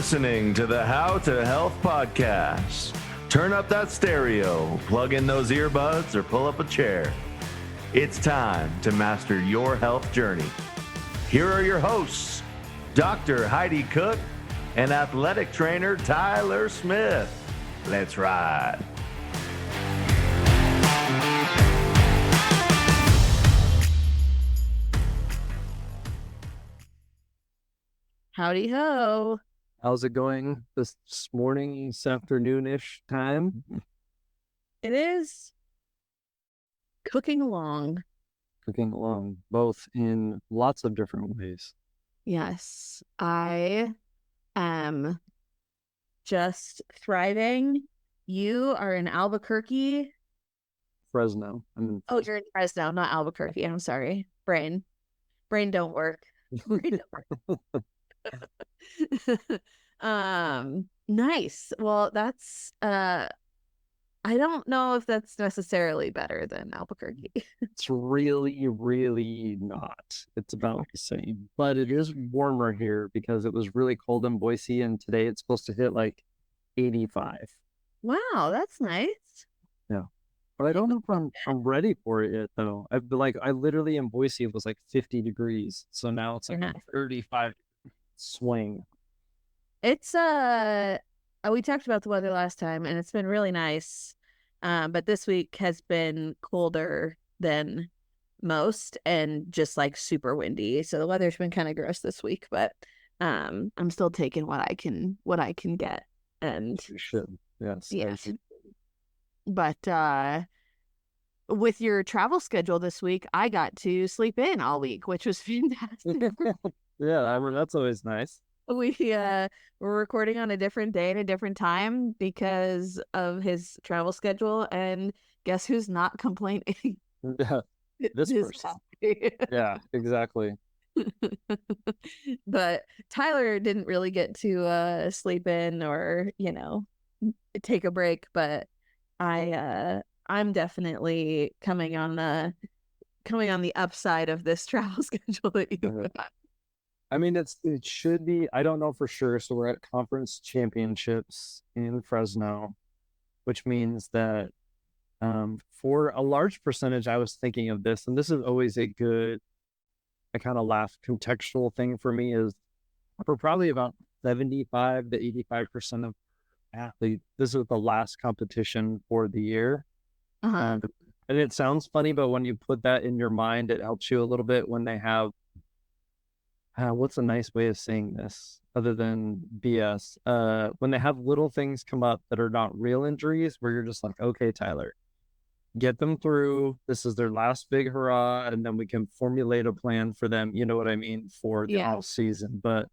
listening to the How to Health podcast. Turn up that stereo, plug in those earbuds, or pull up a chair. It's time to master your health journey. Here are your hosts, Dr. Heidi Cook and athletic trainer Tyler Smith. Let's ride. Howdy ho. How's it going this morning, this afternoon-ish time? It is cooking along. Cooking along, both in lots of different ways. Yes, I am just thriving. You are in Albuquerque. Fresno. Oh, you're in Fresno, not Albuquerque. I'm sorry. Brain don't work. Brain don't work. Nice. Well, that's I don't know if that's necessarily better than Albuquerque. It's really, really not. It's about the same. But it is warmer here because it was really cold in Boise, and today it's supposed to hit like 85. Wow, that's nice. Yeah. But I don't know if I'm ready for it yet, though. I literally in Boise it was like 50 degrees. So now it's like 35 swing. It's we talked about the weather last time and it's been really nice. But this week has been colder than most and just like super windy. So the weather's been kind of gross this week, but I'm still taking what I can get. And You should. Yes. yes. But with your travel schedule this week, I got to sleep in all week, which was fantastic. Yeah, I mean, that's always nice. We were recording on a different day and a different time because of his travel schedule, and guess who's not complaining? Yeah, this person. Yeah, exactly. But Tyler didn't really get to sleep in or, take a break, but I'm definitely coming on the upside of this travel schedule that you've got. I mean, it should be, I don't know for sure. So we're at conference championships in Fresno, which means that for a large percentage, I was thinking of this, and this is always I kind of laugh, contextual thing for me is for probably about 75 to 85% of athletes, this is the last competition for the year. Uh-huh. And it sounds funny, but when you put that in your mind, it helps you a little bit when they have what's a nice way of saying this other than BS? When they have little things come up that are not real injuries, where you're just like, okay, Tyler, get them through. This is their last big hurrah, and then we can formulate a plan for them. You know what I mean, for the off season. But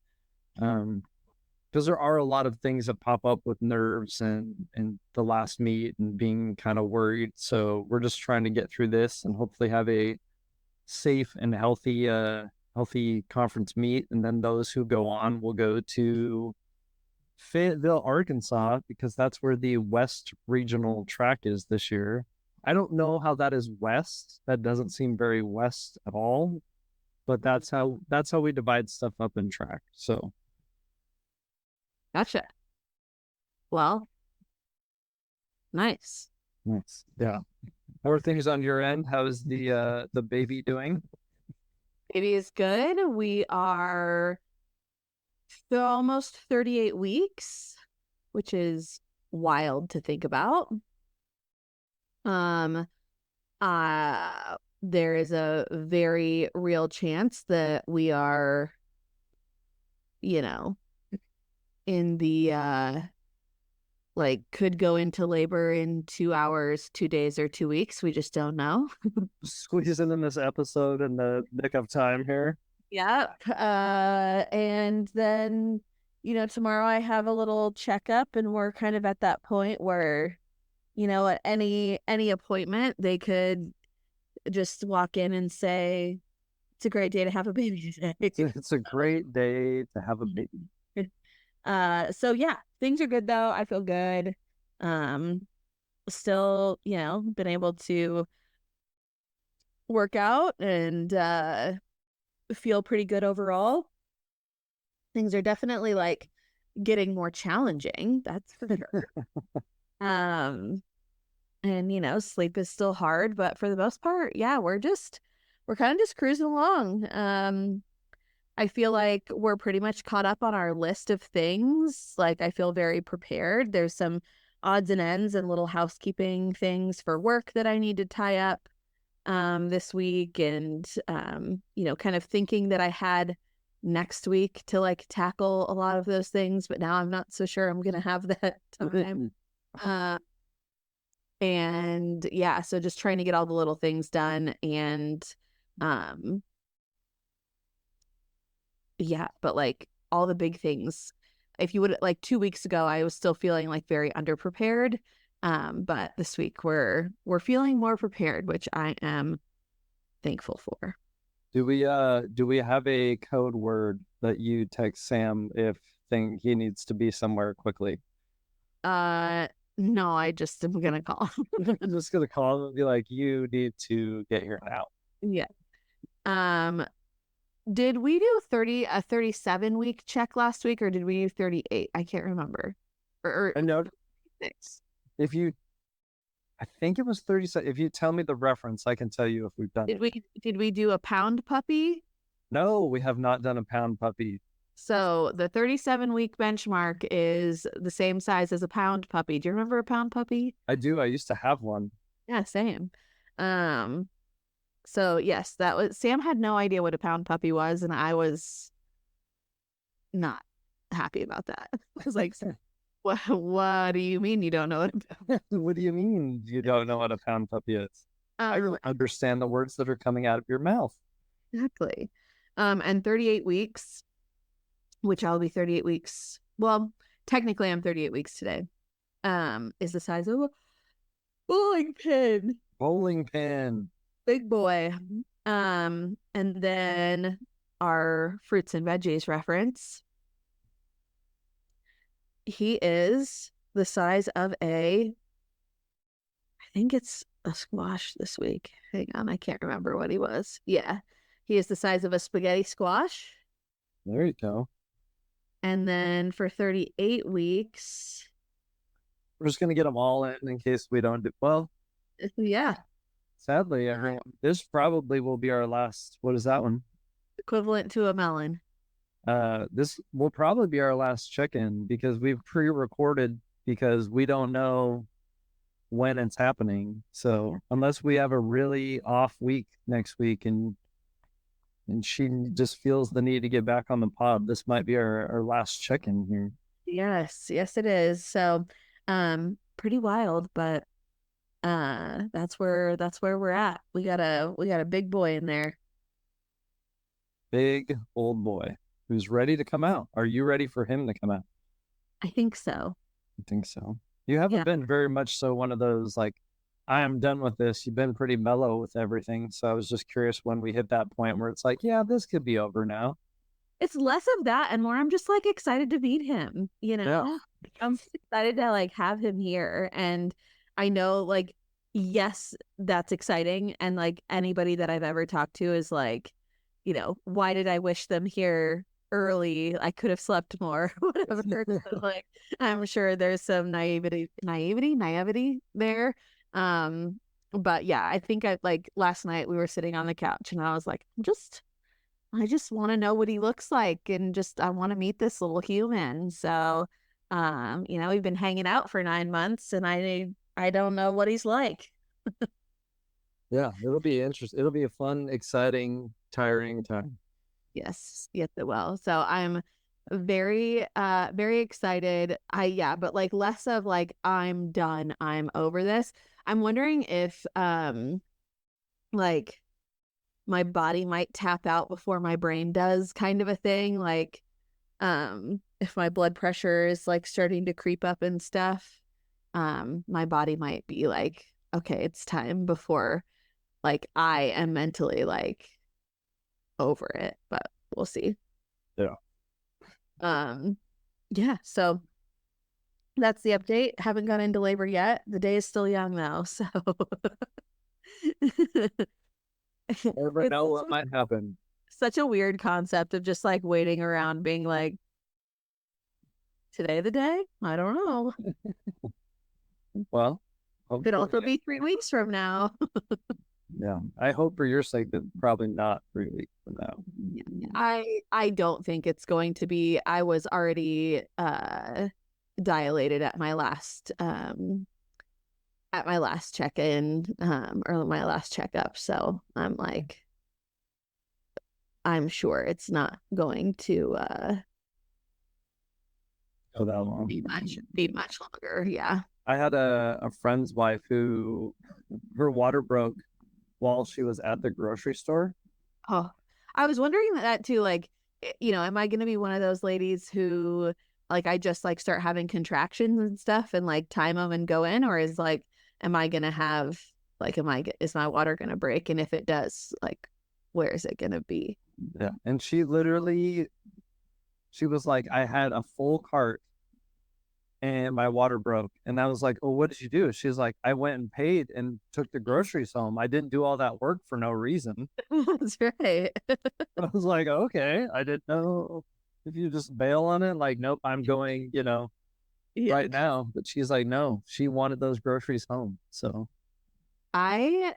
because there are a lot of things that pop up with nerves and the last meet and being kind of worried. So we're just trying to get through this and hopefully have a safe and healthy conference meet, and then those who go on will go to Fayetteville, Arkansas, because that's where the West Regional track is this year. I don't know how that is west. That doesn't seem very west at all, but that's how we divide stuff up in track. So Gotcha. Well, nice. Yeah. How are things on your end? How is the baby doing? Baby is good. We are almost 38 weeks, which is wild to think about. There is a very real chance that we are, in the could go into labor in 2 hours, 2 days, or 2 weeks. We just don't know. Squeezing in this episode in the nick of time here. Yep. And then, tomorrow I have a little checkup, and we're kind of at that point where, at any appointment, they could just walk in and say, it's a great day to have a baby today. It's a great day to have a baby. So yeah, things are good though. I feel good. Still, been able to work out and feel pretty good overall. Things are definitely getting more challenging, that's for sure. And sleep is still hard, but for the most part, yeah, we're kind of just cruising along. I feel like we're pretty much caught up on our list of things. Like, I feel very prepared. There's some odds and ends and little housekeeping things for work that I need to tie up this week, and kind of thinking that I had next week to like tackle a lot of those things, but now I'm not so sure I'm gonna have that time. And yeah, so just trying to get all the little things done, and yeah, but like all the big things. If you would, like 2 weeks ago, I was still feeling like very underprepared. But this week we're feeling more prepared, which I am thankful for. Do we have a code word that you text Sam if he needs to be somewhere quickly? No, I just am gonna call. I'm just gonna call him and be like, you need to get here now. Yeah. Did we do a 37 week check last week, or did we do 38? I can't remember. Or no, 6. I think it was 37. If you tell me the reference, I can tell you if we've done it. Did we do a pound puppy? No, we have not done a pound puppy. So the 37 week benchmark is the same size as a pound puppy. Do you remember a pound puppy? I do. I used to have one. Yeah, same. So yes, Sam had no idea what a pound puppy was, and I was not happy about that. I was like, what do you mean you don't know what what do you mean you don't know what a pound puppy is? I really understand the words that are coming out of your mouth. Exactly. And 38 weeks, which I'll be 38 weeks. Well, technically I'm 38 weeks today. Is the size of a bowling pin. Bowling pin. Big boy. And then our fruits and veggies reference. He is the size of I think it's a squash this week. Hang on, I can't remember what he was. Yeah. He is the size of a spaghetti squash. There you go. And then for 38 weeks, we're just going to get them all in case we don't do well. Yeah. Sadly, this probably will be our last. What is that one? Equivalent to a melon. This will probably be our last check-in because we've pre-recorded because we don't know when it's happening. So unless we have a really off week next week and she just feels the need to get back on the pod, this might be our last check-in here. Yes, it is. So pretty wild, but that's where we're at. We got a big boy in there. Big old boy who's ready to come out. Are you ready for him to come out? I think so. I think so. You haven't been very much so one of those like, I am done with this. You've been pretty mellow with everything. So I was just curious when we hit that point where it's like, yeah, this could be over now. It's less of that and more I'm just like excited to meet him, Yeah. I'm excited to like have him here. And I know like, yes, that's exciting. And like anybody that I've ever talked to is like, why did I wish them here early? I could have slept more. Whatever. Like, I'm sure there's some naivety there. But yeah, I think last night we were sitting on the couch and I was like, I just want to know what he looks like and I want to meet this little human. So, we've been hanging out for 9 months and I don't know what he's like. Yeah, it'll be interesting. It'll be a fun, exciting, tiring time. Yes, it will. So I'm very, very excited. But like less of like, I'm done, I'm over this. I'm wondering if, like my body might tap out before my brain does, kind of a thing. Like, if my blood pressure is like starting to creep up and stuff, my body might be like, okay, it's time before like I am mentally like over it, but we'll see. Yeah. So that's the update. Haven't gone into labor yet. The day is still young though, so never know what might happen. Such a weird concept of just like waiting around being like, today the day? I don't know. Well, Could also hopefully, be 3 weeks from now. yeah. I hope for your sake that probably not 3 weeks from now. I don't think it's going to be. I was already dilated at my last check-in or my last checkup, so I'm like, I'm sure it's not going to Go that long. be much longer. Yeah. I had a friend's wife who her water broke while she was at the grocery store. Oh, I was wondering that too. Like, am I going to be one of those ladies who, like, I just like start having contractions and stuff and like time them and go in, or am I going to have like, is my water going to break? And if it does, like, where is it going to be? Yeah, and she was like, I had a full cart and my water broke. And I was like, oh, what did you do? She's like, I went and paid and took the groceries home. I didn't do all that work for no reason. That's right. I was like, okay, I didn't know if you just bail on it. Like, nope, I'm going, Yeah. right now. But she's like, no, she wanted those groceries home. So I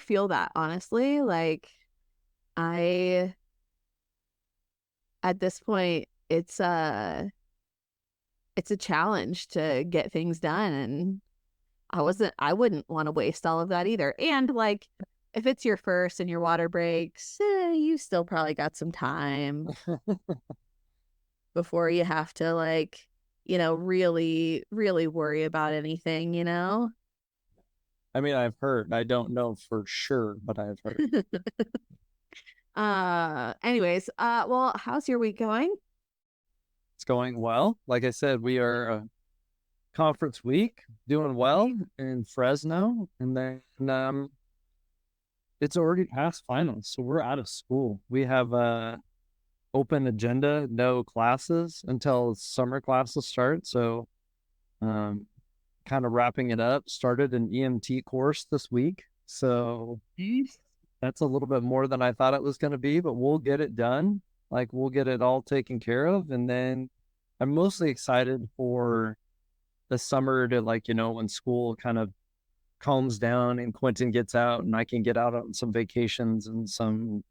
feel that, honestly. Like, at this point, it's a challenge to get things done, and I wouldn't want to waste all of that either. And like, if it's your first and your water breaks, you still probably got some time before you have to, like, really, really worry about anything, I mean, I've heard, I don't know for sure, but I've heard. Anyways, well, how's your week going? It's going well. Like I said, we are conference week, doing well in Fresno, and then it's already past finals, so we're out of school. We have open agenda, no classes until summer classes start. So kind of wrapping it up. Started an EMT course this week, so that's a little bit more than I thought it was going to be, but we'll get it done. Like, we'll get it all taken care of. And then I'm mostly excited for the summer to, like, when school kind of calms down and Quentin gets out and I can get out on some vacations and some,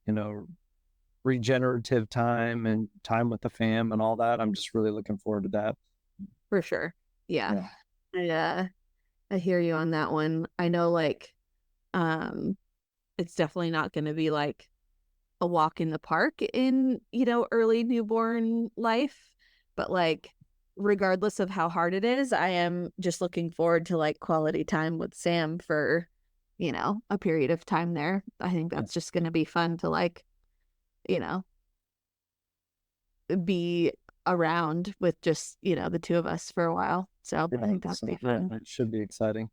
regenerative time and time with the fam and all that. I'm just really looking forward to that. For sure. Yeah. I hear you on that one. I know, like, it's definitely not going to be like a walk in the park in, early newborn life, but like, regardless of how hard it is, I am just looking forward to like quality time with Sam for, a period of time there. I think that's just going to be fun to, like, be around with just, the two of us for a while. So I think that'll be fun. It should be exciting.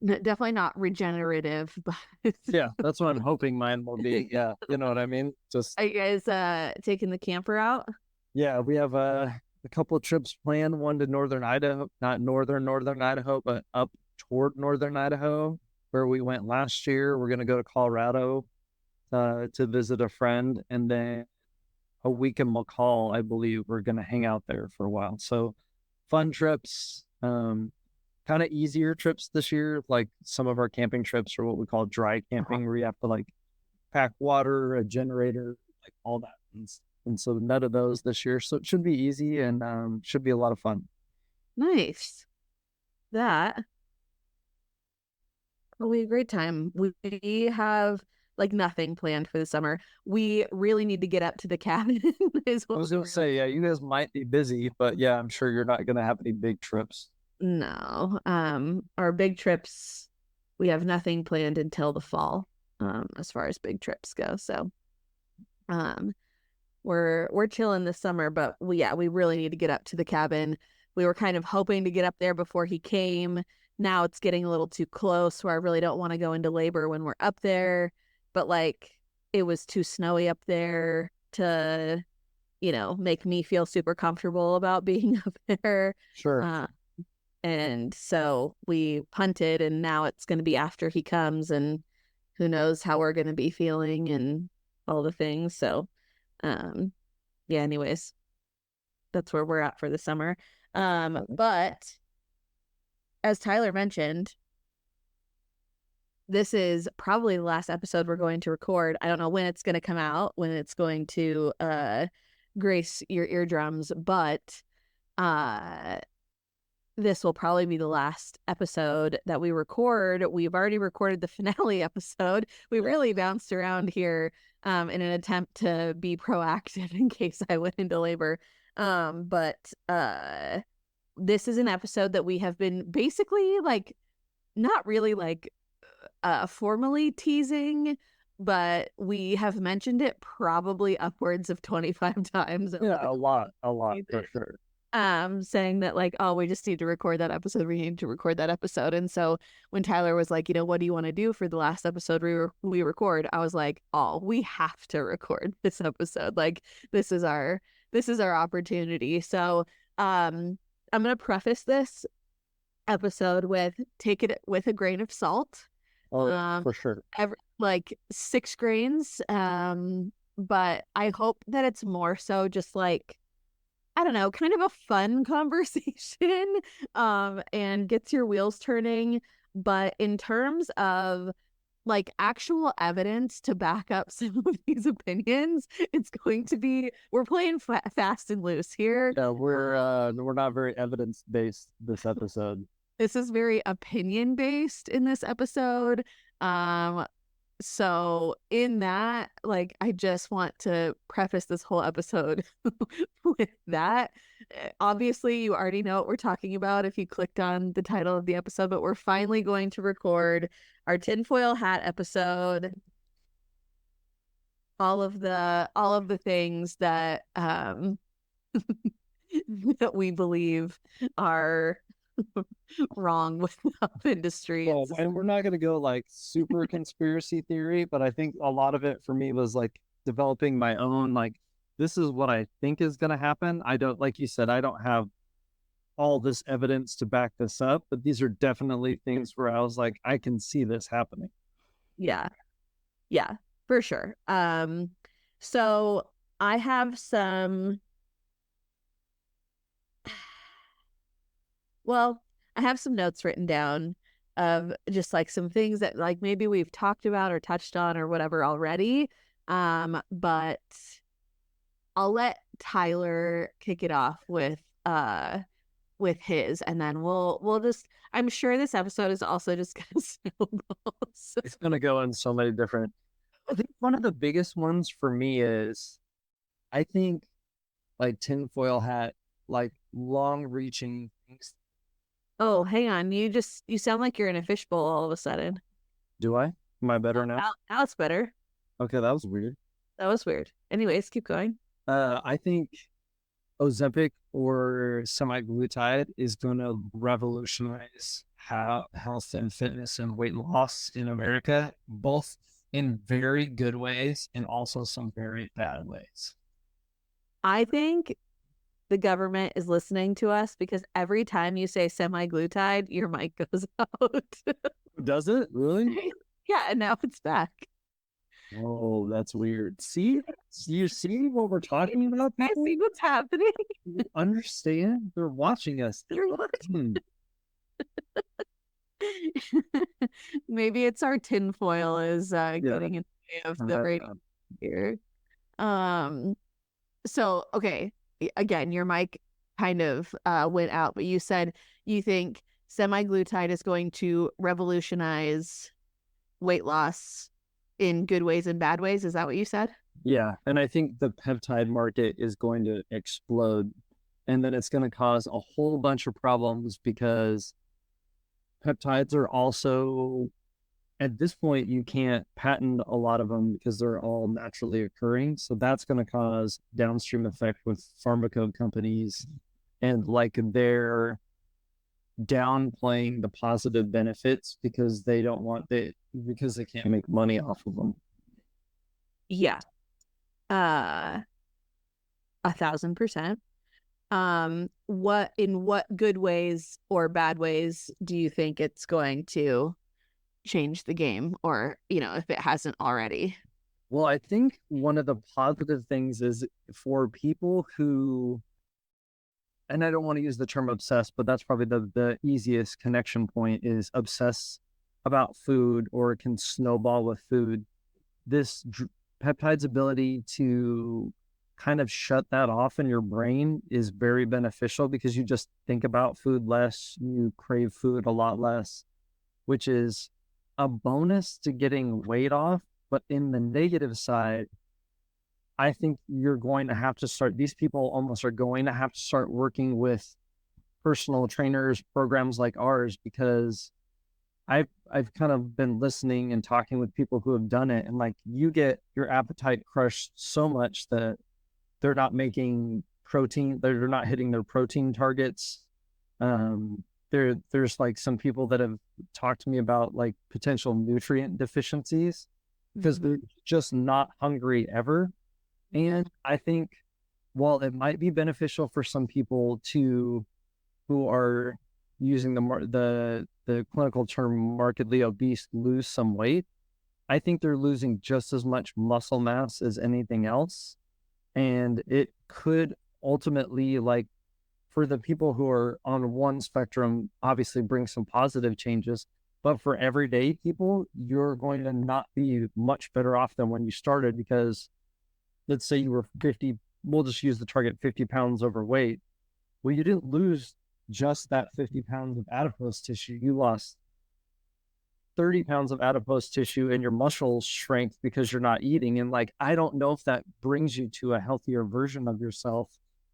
Definitely not regenerative, but yeah, that's what I'm hoping mine will be. Yeah, you know what I mean? Just, are you guys taking the camper out? Yeah, we have a couple of trips planned. One to northern Idaho, not northern Idaho, but up toward northern Idaho, where we went last year. We're going to go to Colorado to visit a friend, and then a week in McCall, I believe. We're going to hang out there for a while. So fun trips. Kind of easier trips this year. Like, some of our camping trips are what we call dry camping, where you have to like pack water, a generator, like all that. And so none of those this year. So it should be easy and should be a lot of fun. Nice. That will be a great time. We have like nothing planned for the summer. We really need to get up to the cabin. I was going to say, yeah, you guys might be busy, but yeah, I'm sure you're not going to have any big trips. No. Our big trips, we have nothing planned until the fall, as far as big trips go. So, we're chilling this summer, but we really need to get up to the cabin. We were kind of hoping to get up there before he came. Now it's getting a little too close where I really don't want to go into labor when we're up there, but like, it was too snowy up there to, make me feel super comfortable about being up there. Sure. And so we punted, and now it's going to be after he comes, and who knows how we're going to be feeling and all the things. So, anyways, that's where we're at for the summer. But as Tyler mentioned, this is probably the last episode we're going to record. I don't know when it's going to come out, when it's going to grace your eardrums, but this will probably be the last episode that we record. We've already recorded the finale episode. We really bounced around here in an attempt to be proactive in case I went into labor. But this is an episode that we have been basically like not really like formally teasing, but we have mentioned it probably upwards of 25 times. Yeah, a lot for sure. Saying that like, oh, we just need to record that episode. We need to record that episode. And so when Tyler was like, what do you want to do for the last episode we record? I was like, oh, we have to record this episode. Like, this is our opportunity. So I'm gonna preface this episode with take it with a grain of salt. For sure. Like 6 grains. But I hope that it's more so just like, I don't know, kind of a fun conversation, and gets your wheels turning. But in terms of like actual evidence to back up some of these opinions, it's going to be, we're playing fast and loose here. Yeah, we're not very evidence-based this episode. This is very opinion-based in this episode. So in that, like, I just want to preface this whole episode with that. Obviously, you already know what we're talking about if you clicked on the title of the episode, but we're finally going to record our tinfoil hat episode. All of the things that that we believe are wrong with the industry. Well, and we're not going to go like super conspiracy theory, but I think a lot of it for me was like developing my own, like, this is what I think is going to happen. I don't, like you said, I don't have all this evidence to back this up, but these are definitely things where I was like, I can see this happening. Yeah, for sure. So I have some notes written down of just like some things that like maybe we've talked about or touched on or whatever already. But I'll let Tyler kick it off with his, and then we'll just, I'm sure this episode is also just gonna snowball. So. It's gonna go in so many different. I think one of the biggest ones for me is, I think, like tinfoil hat, like long-reaching things. Oh, hang on. You sound like you're in a fishbowl all of a sudden. Do I? Am I better now? Now it's better. Okay, that was weird. Anyways, keep going. I think Ozempic or semaglutide is going to revolutionize how health and fitness and weight loss in America, both in very good ways and also some very bad ways. I think the government is listening to us because every time you say semaglutide, your mic goes out. Does it? Really? Yeah, and now it's back. Oh, that's weird. See? You see what we're talking about? I see what's happening. You understand? They're watching us. They're watching. Maybe it's our tinfoil is getting in the way of the radio here. So, okay. Again, your mic kind of went out, but you said you think semaglutide is going to revolutionize weight loss in good ways and bad ways. Is that what you said? Yeah. And I think the peptide market is going to explode, and then it's going to cause a whole bunch of problems because peptides are also, at this point, you can't patent a lot of them because they're all naturally occurring. So that's going to cause downstream effect with pharmaco companies, and like they're downplaying the positive benefits because they don't want because they can't make money off of them. Yeah. 1,000%. In what good ways or bad ways do you think it's going to change the game, or if it hasn't already? Well, I think one of the positive things is for people who and I don't want to use the term obsessed, but that's probably the easiest connection point, is obsess about food, or it can snowball with food. This peptide's ability to kind of shut that off in your brain is very beneficial, because you just think about food less, you crave food a lot less, which is a bonus to getting weight off. But in the negative side, I think you're going to have to start, these people almost are going to have to start working with personal trainers, programs like ours, because I've kind of been listening and talking with people who have done it, and like, you get your appetite crushed so much that they're not making protein, they're not hitting their protein targets. There's like some people that have talked to me about like potential nutrient deficiencies because they're just not hungry ever. And I think while it might be beneficial for some people who are using the clinical term markedly obese, lose some weight, I think they're losing just as much muscle mass as anything else. And it could ultimately, like, for the people who are on one spectrum, obviously bring some positive changes. But for everyday people, you're going to not be much better off than when you started, because let's say you were 50, we'll just use the target 50 pounds overweight. Well, you didn't lose just that 50 pounds of adipose tissue. You lost 30 pounds of adipose tissue, and your muscles shrank because you're not eating. And like, I don't know if that brings you to a healthier version of yourself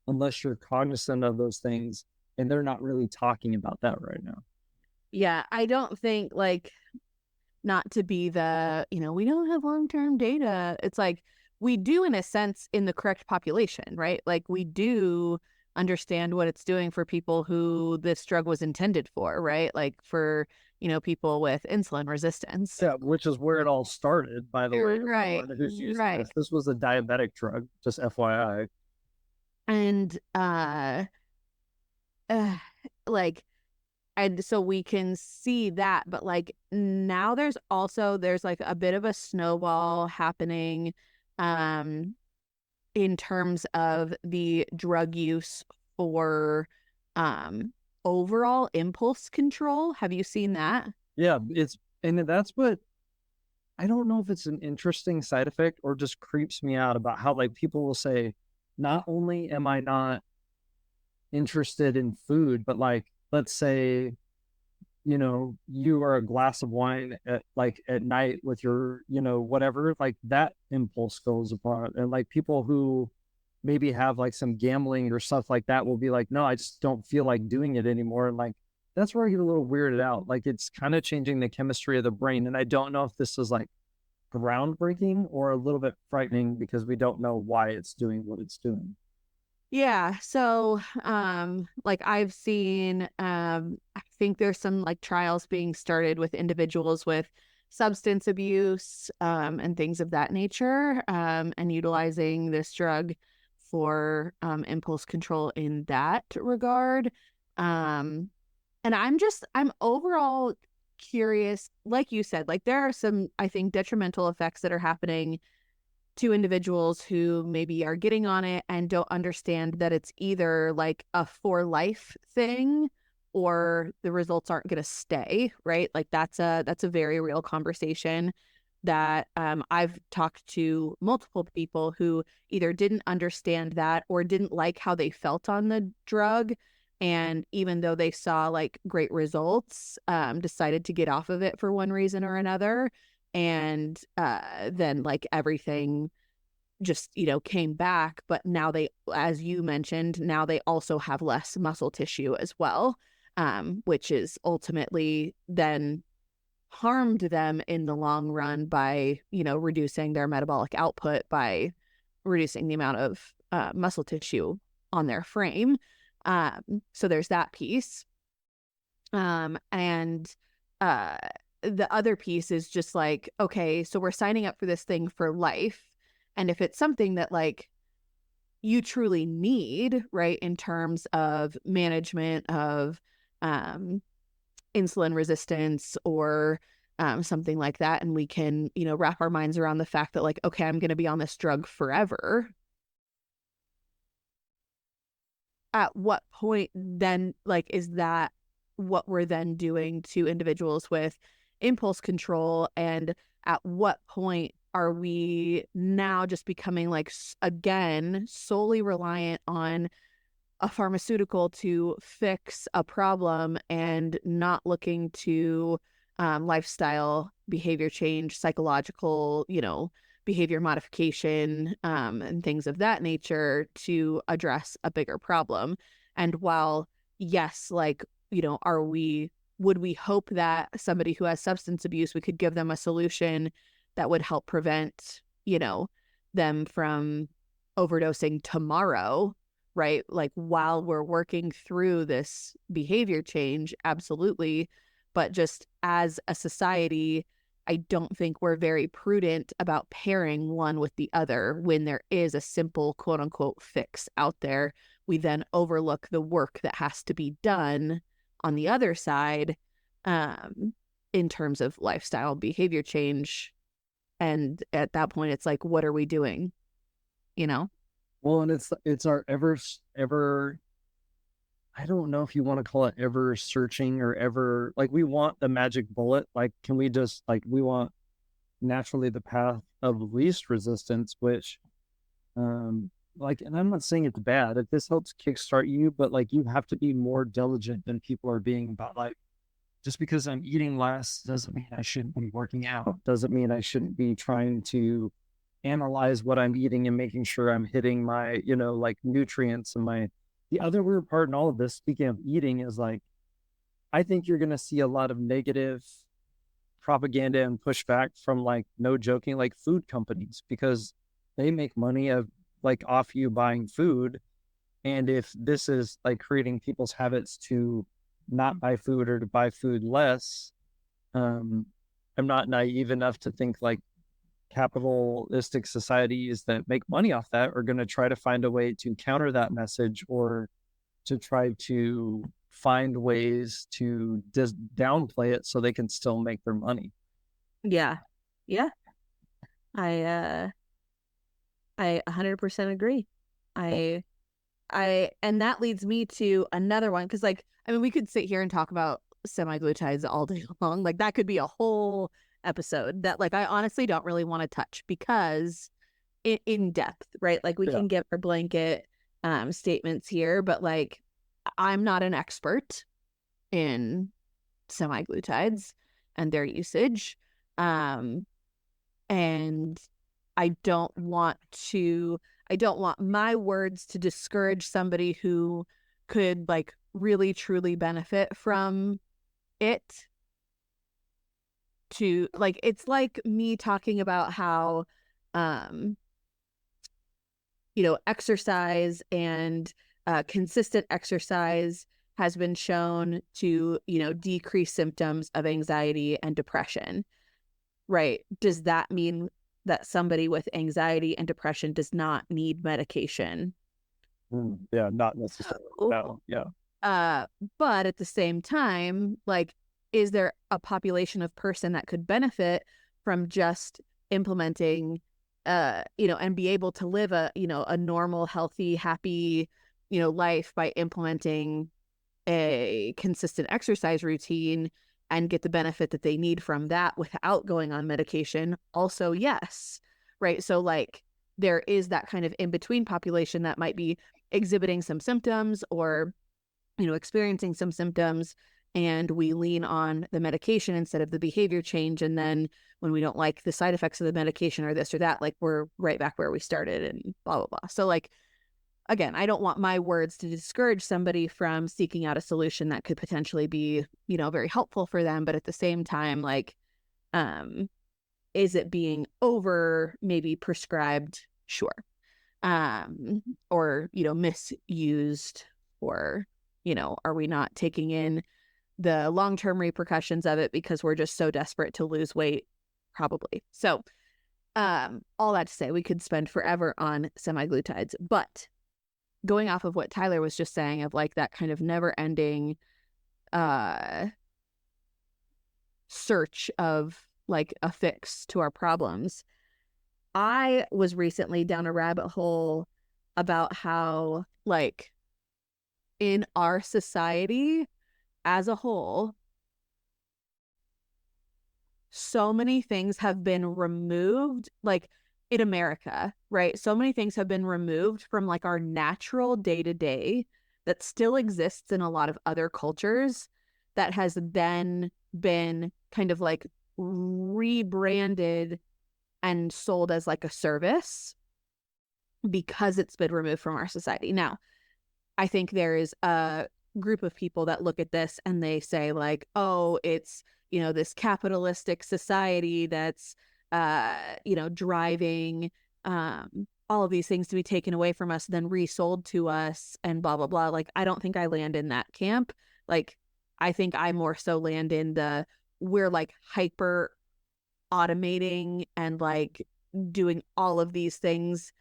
unless you're cognizant of those things. And they're not really talking about that right now. Yeah, I don't think, like, not to be the, we don't have long-term data. It's like, we do in a sense in the correct population, right? Like, we do understand what it's doing for people who this drug was intended for, right? Like for, people with insulin resistance. Yeah, which is where it all started, by the way. Right. Right. This was a diabetic drug, just FYI. And like, and so we can see that, but like now there's like a bit of a snowball happening in terms of the drug use for overall impulse control. Have you seen that? Yeah, that's what, I don't know if it's an interesting side effect or just creeps me out about how, like, people will say, not only am I not interested in food, but like, let's say, you are a glass of wine at night with your, whatever, like that impulse goes apart. And like people who maybe have like some gambling or stuff like that will be like, no, I just don't feel like doing it anymore. And like, that's where I get a little weirded out. Like, it's kind of changing the chemistry of the brain. And I don't know if this is like groundbreaking or a little bit frightening, because we don't know why it's doing what it's doing. Yeah. So, like I've seen, I think there's some like trials being started with individuals with substance abuse, and things of that nature, and utilizing this drug for, impulse control in that regard. And I'm overall curious, like you said, like there are some, I think, detrimental effects that are happening to individuals who maybe are getting on it and don't understand that it's either like a for life thing or the results aren't going to stay, right? Like that's a very real conversation that I've talked to multiple people who either didn't understand that or didn't like how they felt on the drug. And even though they saw like great results, decided to get off of it for one reason or another. And then like everything just, came back. But now they, as you mentioned, now they also have less muscle tissue as well, which is ultimately then harmed them in the long run by, reducing their metabolic output, by reducing the amount of muscle tissue on their frame. So there's that piece. And the other piece is just like, okay, so we're signing up for this thing for life. And if it's something that like you truly need, right, in terms of management of insulin resistance or something like that, and we can, wrap our minds around the fact that like, okay, I'm going to be on this drug forever. at what point then, like, is that what we're then doing to individuals with impulse control? And at what point are we now just becoming like, again, solely reliant on a pharmaceutical to fix a problem and not looking to lifestyle behavior change, psychological, behavior modification, and things of that nature to address a bigger problem? And while, yes, like, would we hope that somebody who has substance abuse, we could give them a solution that would help prevent, them from overdosing tomorrow, right? Like, while we're working through this behavior change, absolutely. But just as a society, I don't think we're very prudent about pairing one with the other when there is a simple quote unquote fix out there. We then overlook the work that has to be done on the other side, in terms of lifestyle behavior change. And at that point, it's like, what are we doing? Well, and it's our ever, I don't know if you want to call it ever searching or ever, like, we want the magic bullet. Like, can we just, like, we want naturally the path of least resistance, which, like, and I'm not saying it's bad if this helps kickstart you, but like, you have to be more diligent than people are being about, like, just because I'm eating less doesn't mean I shouldn't be working out, doesn't mean I shouldn't be trying to analyze what I'm eating and making sure I'm hitting my, like, nutrients and the other weird part in all of this, speaking of eating, is like, I think you're going to see a lot of negative propaganda and pushback from, like, no joking, like, food companies, because they make money of, like, off you buying food. And if this is like creating people's habits to not buy food or to buy food less, I'm not naive enough to think like capitalistic societies that make money off that are going to try to find a way to counter that message, or to try to find ways to just downplay it so they can still make their money. Yeah. I 100% agree. And that leads me to another one, because, like, I mean, we could sit here and talk about semaglutides all day long. Like, that could be a whole episode that, like, I honestly don't really want to touch, because in depth, right? Like, we can give our blanket statements here, but, like, I'm not an expert in semaglutides and their usage, and I don't want my words to discourage somebody who could, like, really truly benefit from it. To, like, it's like me talking about how exercise and consistent exercise has been shown to decrease symptoms of anxiety and depression, right? Does that mean that somebody with anxiety and depression does not need medication? Yeah, not necessarily. No, yeah. But at the same time, like, is there a population of person that could benefit from just implementing, and be able to live a normal, healthy, happy, life by implementing a consistent exercise routine and get the benefit that they need from that without going on medication? Also, yes. Right. So, like, there is that kind of in-between population that might be exhibiting some symptoms or, experiencing some symptoms, and we lean on the medication instead of the behavior change. And then when we don't like the side effects of the medication or this or that, like, we're right back where we started and blah, blah, blah. So, like, again, I don't want my words to discourage somebody from seeking out a solution that could potentially be, very helpful for them. But at the same time, like, is it being over maybe prescribed? Sure. Or, misused, or, are we not taking in the long-term repercussions of it because we're just so desperate to lose weight? Probably. So, all that to say, we could spend forever on semaglutides, but going off of what Tyler was just saying, of, like, that kind of never-ending search of, like, a fix to our problems, I was recently down a rabbit hole about how, like, in our society as a whole, so many things have been removed, like in America, right? So many things have been removed from like our natural day-to-day that still exists in a lot of other cultures, that has then been kind of like rebranded and sold as like a service because it's been removed from our society. Now, I think there is a group of people that look at this and they say like, oh, it's, you know, this capitalistic society that's, you know, driving all of these things to be taken away from us, then resold to us and blah, blah, blah. Like, I don't think I land in that camp. Like, I think I more so land in the, we're like hyper automating and like doing all of these things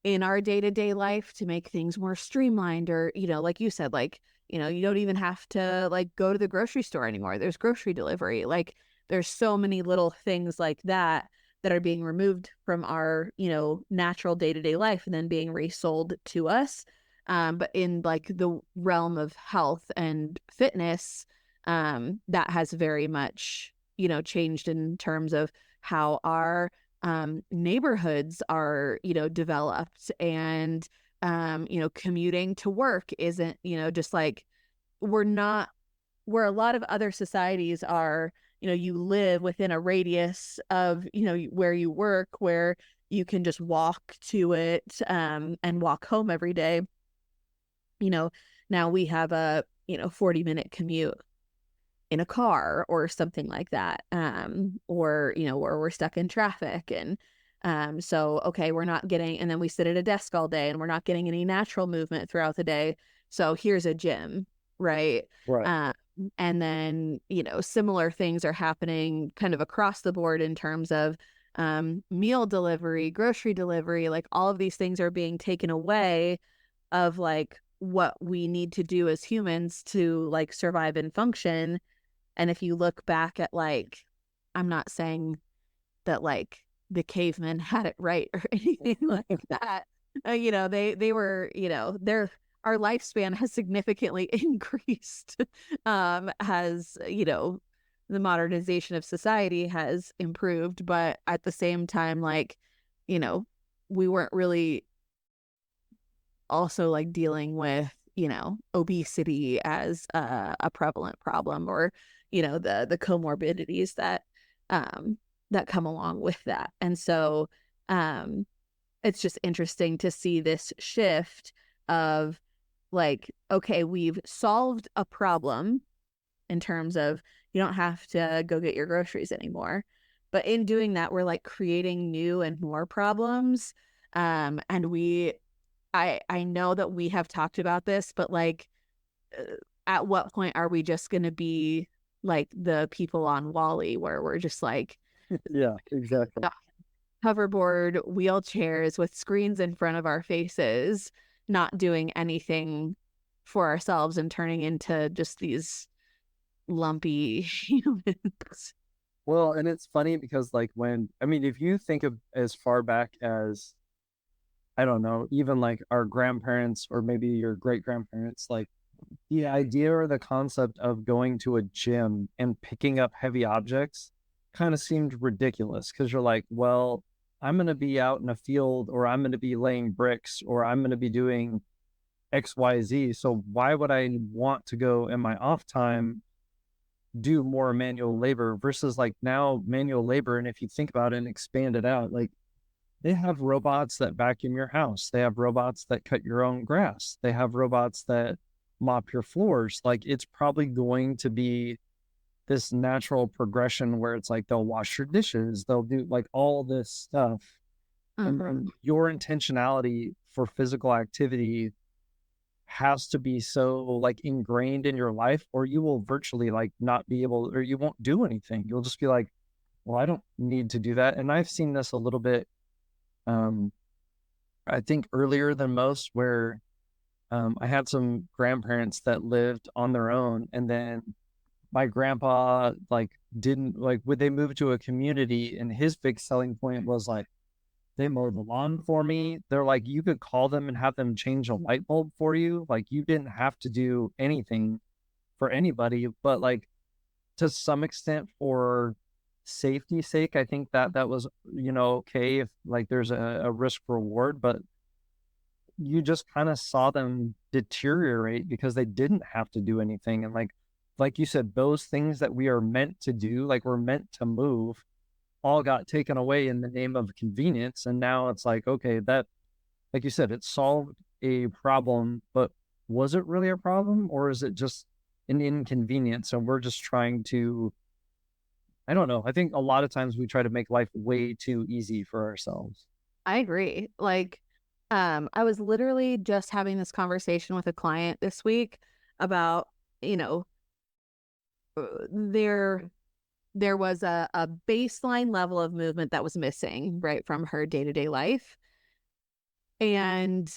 in our day-to-day life to make things more streamlined, or, you know, like you said, like, you know, you don't even have to like go to the grocery store anymore. There's grocery delivery. Like, there's so many little things like that that are being removed from our, you know, natural day-to-day life and then being resold to us. But in like the realm of health and fitness, that has very much, you know, changed in terms of how our neighborhoods are, you know, developed, and you know, commuting to work isn't, you know, just like, we're not where a lot of other societies are, you know, you live within a radius of, you know, where you work, where you can just walk to it and walk home every day. You know, now we have a, you know, 40-minute commute in a car or something like that, or, you know, or we're stuck in traffic, and so okay, we're not getting, and then we sit at a desk all day and we're not getting any natural movement throughout the day, so here's a gym, right? And then, you know, similar things are happening kind of across the board in terms of meal delivery, grocery delivery, like all of these things are being taken away of like what we need to do as humans to like survive and function. And if you look back at like, I'm not saying that like the cavemen had it right or anything like that. You know, they were, you know, our lifespan has significantly increased, has, you know, the modernization of society has improved, but at the same time, like, you know, we weren't really also like dealing with, you know, obesity as a prevalent problem, or, you know, the comorbidities that that come along with that. And so it's just interesting to see this shift of like, okay, we've solved a problem in terms of you don't have to go get your groceries anymore, but in doing that, we're like creating new and more problems. And I know that we have talked about this, but like, at what point are we just going to be like the people on Wall-E, where we're just like, yeah, exactly, hoverboard wheelchairs with screens in front of our faces, not doing anything for ourselves and turning into just these lumpy humans. well, and it's funny because like if you think of as far back as, I don't know, even like our grandparents or maybe your great grandparents, like the idea or the concept of going to a gym and picking up heavy objects kind of seemed ridiculous, because you're like, well, I'm going to be out in a field, or I'm going to be laying bricks, or I'm going to be doing XYZ. So why would I want to go in my off time do more manual labor versus like now manual labor? And if you think about it and expand it out, like they have robots that vacuum your house. They have robots that cut your own grass. They have robots that mop your floors. Like, it's probably going to be this natural progression where it's like they'll wash your dishes, they'll do like all this stuff. And your intentionality for physical activity has to be so like ingrained in your life, or you will virtually like not be able, or you won't do anything. You'll just be like, well, I don't need to do that. And I've seen this a little bit, I think earlier than most, where I had some grandparents that lived on their own, and then my grandpa like didn't like, would they move to a community, and his big selling point was like, they mow the lawn for me. They're like, you could call them and have them change a light bulb for you. Like, you didn't have to do anything for anybody, but like to some extent for safety's sake, I think that was, okay, if like there's a risk reward, but you just kind of saw them deteriorate because they didn't have to do anything. And like you said, those things that we are meant to do, like we're meant to move, all got taken away in the name of convenience. And now it's like, okay, that, like you said, it solved a problem, but was it really a problem, or is it just an inconvenience? And we're just trying to, I don't know. I think a lot of times we try to make life way too easy for ourselves. I agree. Like, I was literally just having this conversation with a client this week about, there was a baseline level of movement that was missing, right, from her day-to-day life. And,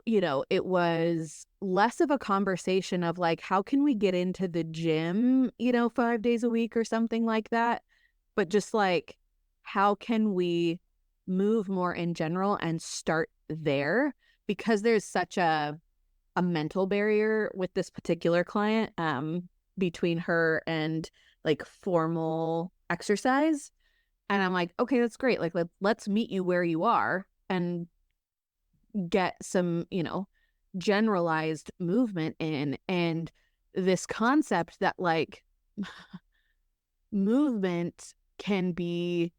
it was less of a conversation of like, how can we get into the gym, 5 days a week or something like that? But just like, how can we move more in general and start there? Because there's such a mental barrier with this particular client, between her and like formal exercise. And I'm like, okay, that's great. Like, let's meet you where you are and get some, generalized movement in. And this concept that like movement can be,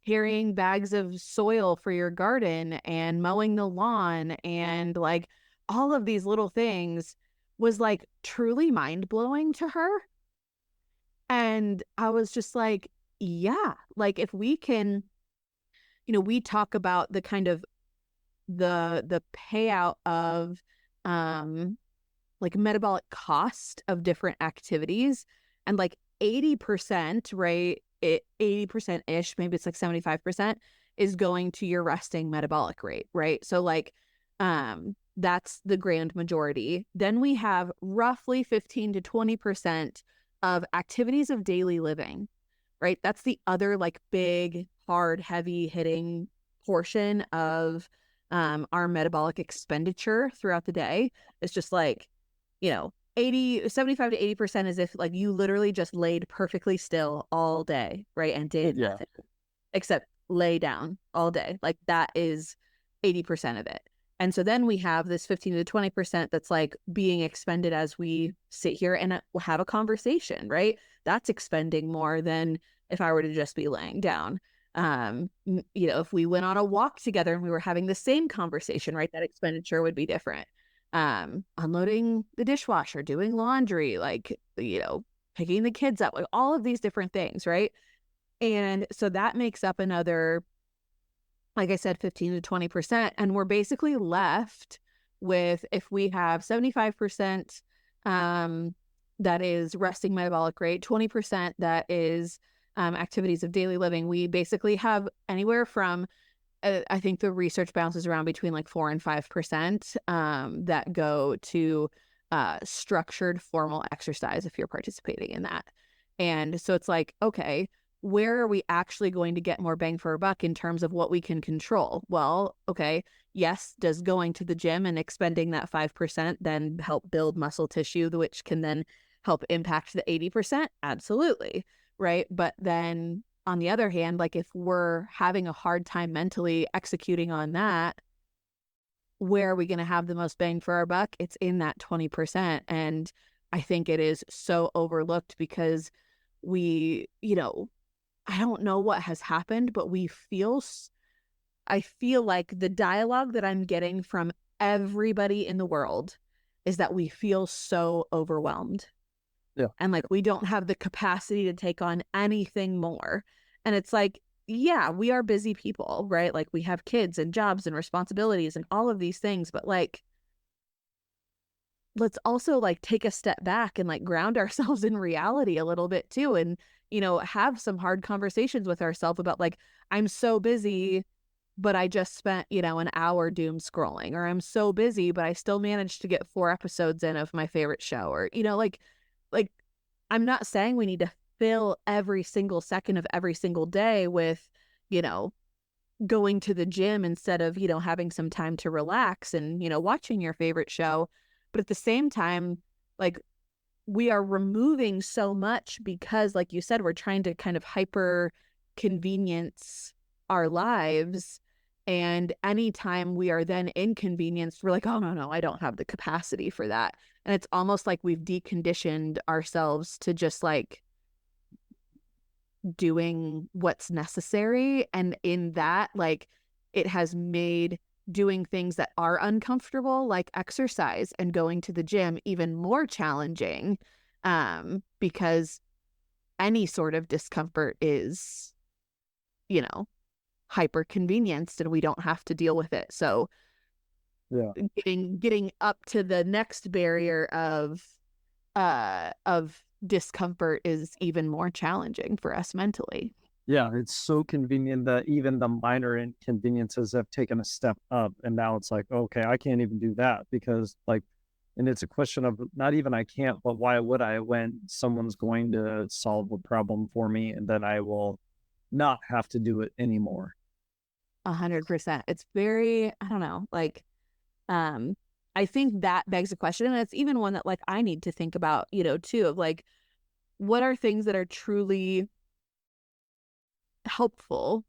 carrying bags of soil for your garden and mowing the lawn and like all of these little things was like truly mind-blowing to her. And I was just like, yeah, like if we can, we talk about the kind of the payout of like metabolic cost of different activities, and like 80%, right? 80%-ish, maybe it's like 75% is going to your resting metabolic rate, right? So like that's the grand majority. Then we have roughly 15 to 20% of activities of daily living, right? That's the other like big, hard, heavy hitting portion of our metabolic expenditure throughout the day. It's just like, 75 to 80% is if like you literally just laid perfectly still all day, right? And did nothing except lay down all day. Like that is 80% of it. And so then we have this 15 to 20% that's like being expended as we sit here and have a conversation, right? That's expending more than if I were to just be laying down. If we went on a walk together and we were having the same conversation, right, that expenditure would be different. Unloading the dishwasher, doing laundry, like, picking the kids up, like all of these different things, right? And so that makes up another, like I said, 15 to 20%. And we're basically left with, if we have 75% that is resting metabolic rate, 20% that is activities of daily living, we basically have anywhere from I think the research bounces around between like 4 and 5% that go to structured formal exercise if you're participating in that. And so it's like, okay, where are we actually going to get more bang for our buck in terms of what we can control? Well, okay, yes, does going to the gym and expending that 5% then help build muscle tissue, which can then help impact the 80%? Absolutely, right? But then on the other hand, like if we're having a hard time mentally executing on that, where are we going to have the most bang for our buck? It's in that 20%. And I think it is so overlooked because we, I don't know what has happened, but I feel like the dialogue that I'm getting from everybody in the world is that we feel so overwhelmed. Yeah. And like, we don't have the capacity to take on anything more. And it's like, yeah, we are busy people, right? Like we have kids and jobs and responsibilities and all of these things, but like, let's also like take a step back and like ground ourselves in reality a little bit too. And, have some hard conversations with ourselves about like, I'm so busy, but I just spent, an hour doom scrolling, or I'm so busy, but I still managed to get 4 episodes in of my favorite show, or, like I'm not saying we need to fill every single second of every single day with, going to the gym instead of, having some time to relax and, watching your favorite show. But at the same time, like, we are removing so much because, like you said, we're trying to kind of hyper convenience our lives. And anytime we are then inconvenienced, we're like, oh, no, I don't have the capacity for that. And it's almost like we've deconditioned ourselves to just like doing what's necessary. And in that, like, it has made doing things that are uncomfortable, like exercise and going to the gym, even more challenging, because any sort of discomfort is, hyper convenienced and we don't have to deal with it. So getting up to the next barrier of discomfort is even more challenging for us mentally. Yeah, it's so convenient that even the minor inconveniences have taken a step up, and now it's like, okay, I can't even do that because and it's a question of not even I can't, but why would I when someone's going to solve a problem for me and then I will not have to do it anymore. 100%. It's very, I don't know, like, I think that begs a question, and it's even one that like I need to think about, too, of like, what are things that are truly helpful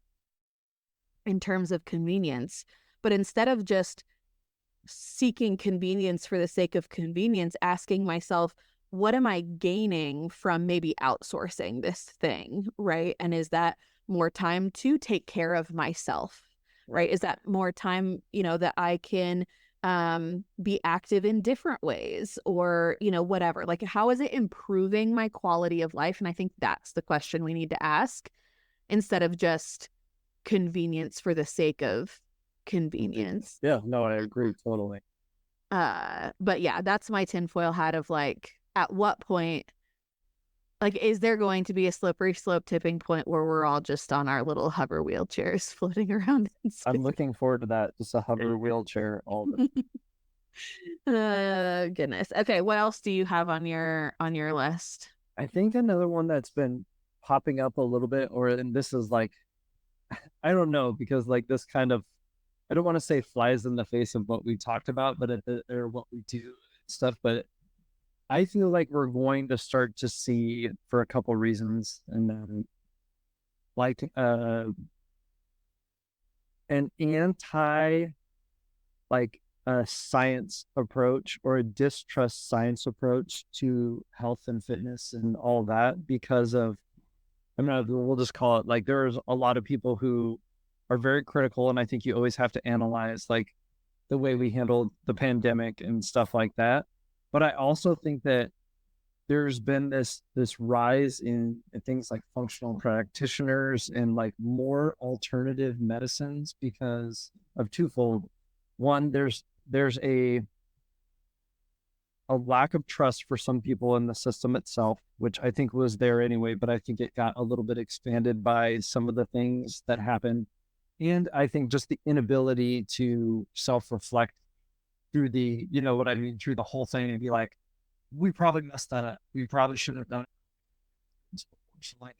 in terms of convenience, but instead of just seeking convenience for the sake of convenience, asking myself, what am I gaining from maybe outsourcing this thing, right? And is that more time to take care of myself, right? Is that more time, that I can be active in different ways or, whatever? Like, how is it improving my quality of life? And I think that's the question we need to ask instead of just convenience for the sake of convenience. Yeah, no, I agree totally. But yeah, that's my tinfoil hat of like, at what point, like, is there going to be a slippery slope tipping point where we're all just on our little hover wheelchairs floating around? I'm looking forward to that. Just a hover wheelchair all the goodness. Okay, what else do you have on your list? I think another one that's been popping up a little bit, and this is like, I don't know, because like this kind of, I don't want to say flies in the face of what we talked about, but or what we do stuff, but I feel like we're going to start to see, for a couple reasons, and then like an anti science approach or a distrust science approach to health and fitness and all that, because of, we'll just call it like, there's a lot of people who are very critical, and I think you always have to analyze like the way we handled the pandemic and stuff like that. But I also think that there's been this rise in things like functional practitioners and like more alternative medicines because of twofold. One, there's a lack of trust for some people in the system itself, which I think was there anyway, but I think it got a little bit expanded by some of the things that happened. And I think just the inability to self-reflect through through the whole thing and be like, we probably messed that up. We probably should have done it. Like,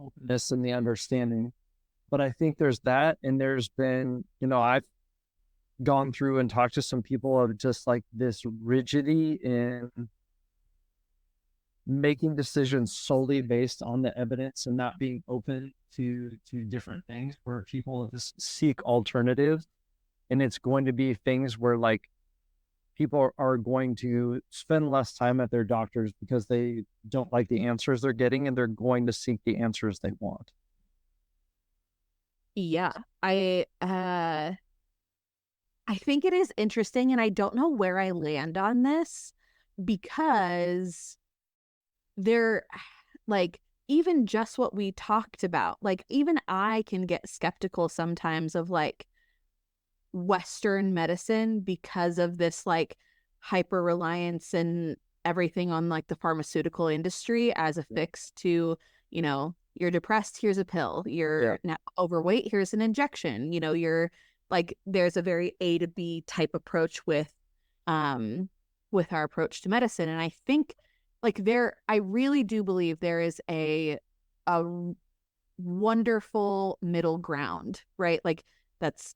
openness and the understanding. But I think there's that. And there's been, I've gone through and talked to some people of just like this rigidity in making decisions solely based on the evidence and not being open to different things, where people just seek alternatives. And it's going to be things where like people are going to spend less time at their doctors because they don't like the answers they're getting, and they're going to seek the answers they want. Yeah, I think it is interesting, and I don't know where I land on this, because they're like, even just what we talked about, like, even I can get skeptical sometimes of like Western medicine because of this like hyper reliance and everything on like the pharmaceutical industry as a fix to, you're depressed, here's a pill, you're now overweight, here's an injection, you're like, there's a very A to B type approach with our approach to medicine. And I think like I really do believe there is a wonderful middle ground, right? Like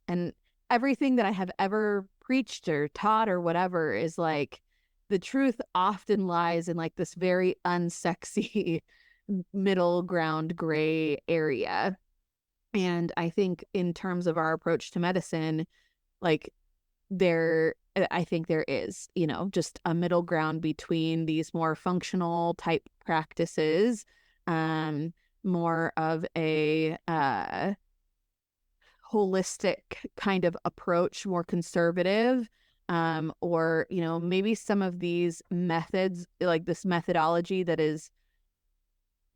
and everything that I have ever preached or taught or whatever is like, the truth often lies in like this very unsexy middle ground gray area. And I think in terms of our approach to medicine, like I think there is, just a middle ground between these more functional type practices, more of a holistic kind of approach, more conservative, or maybe some of these methods, like this methodology that is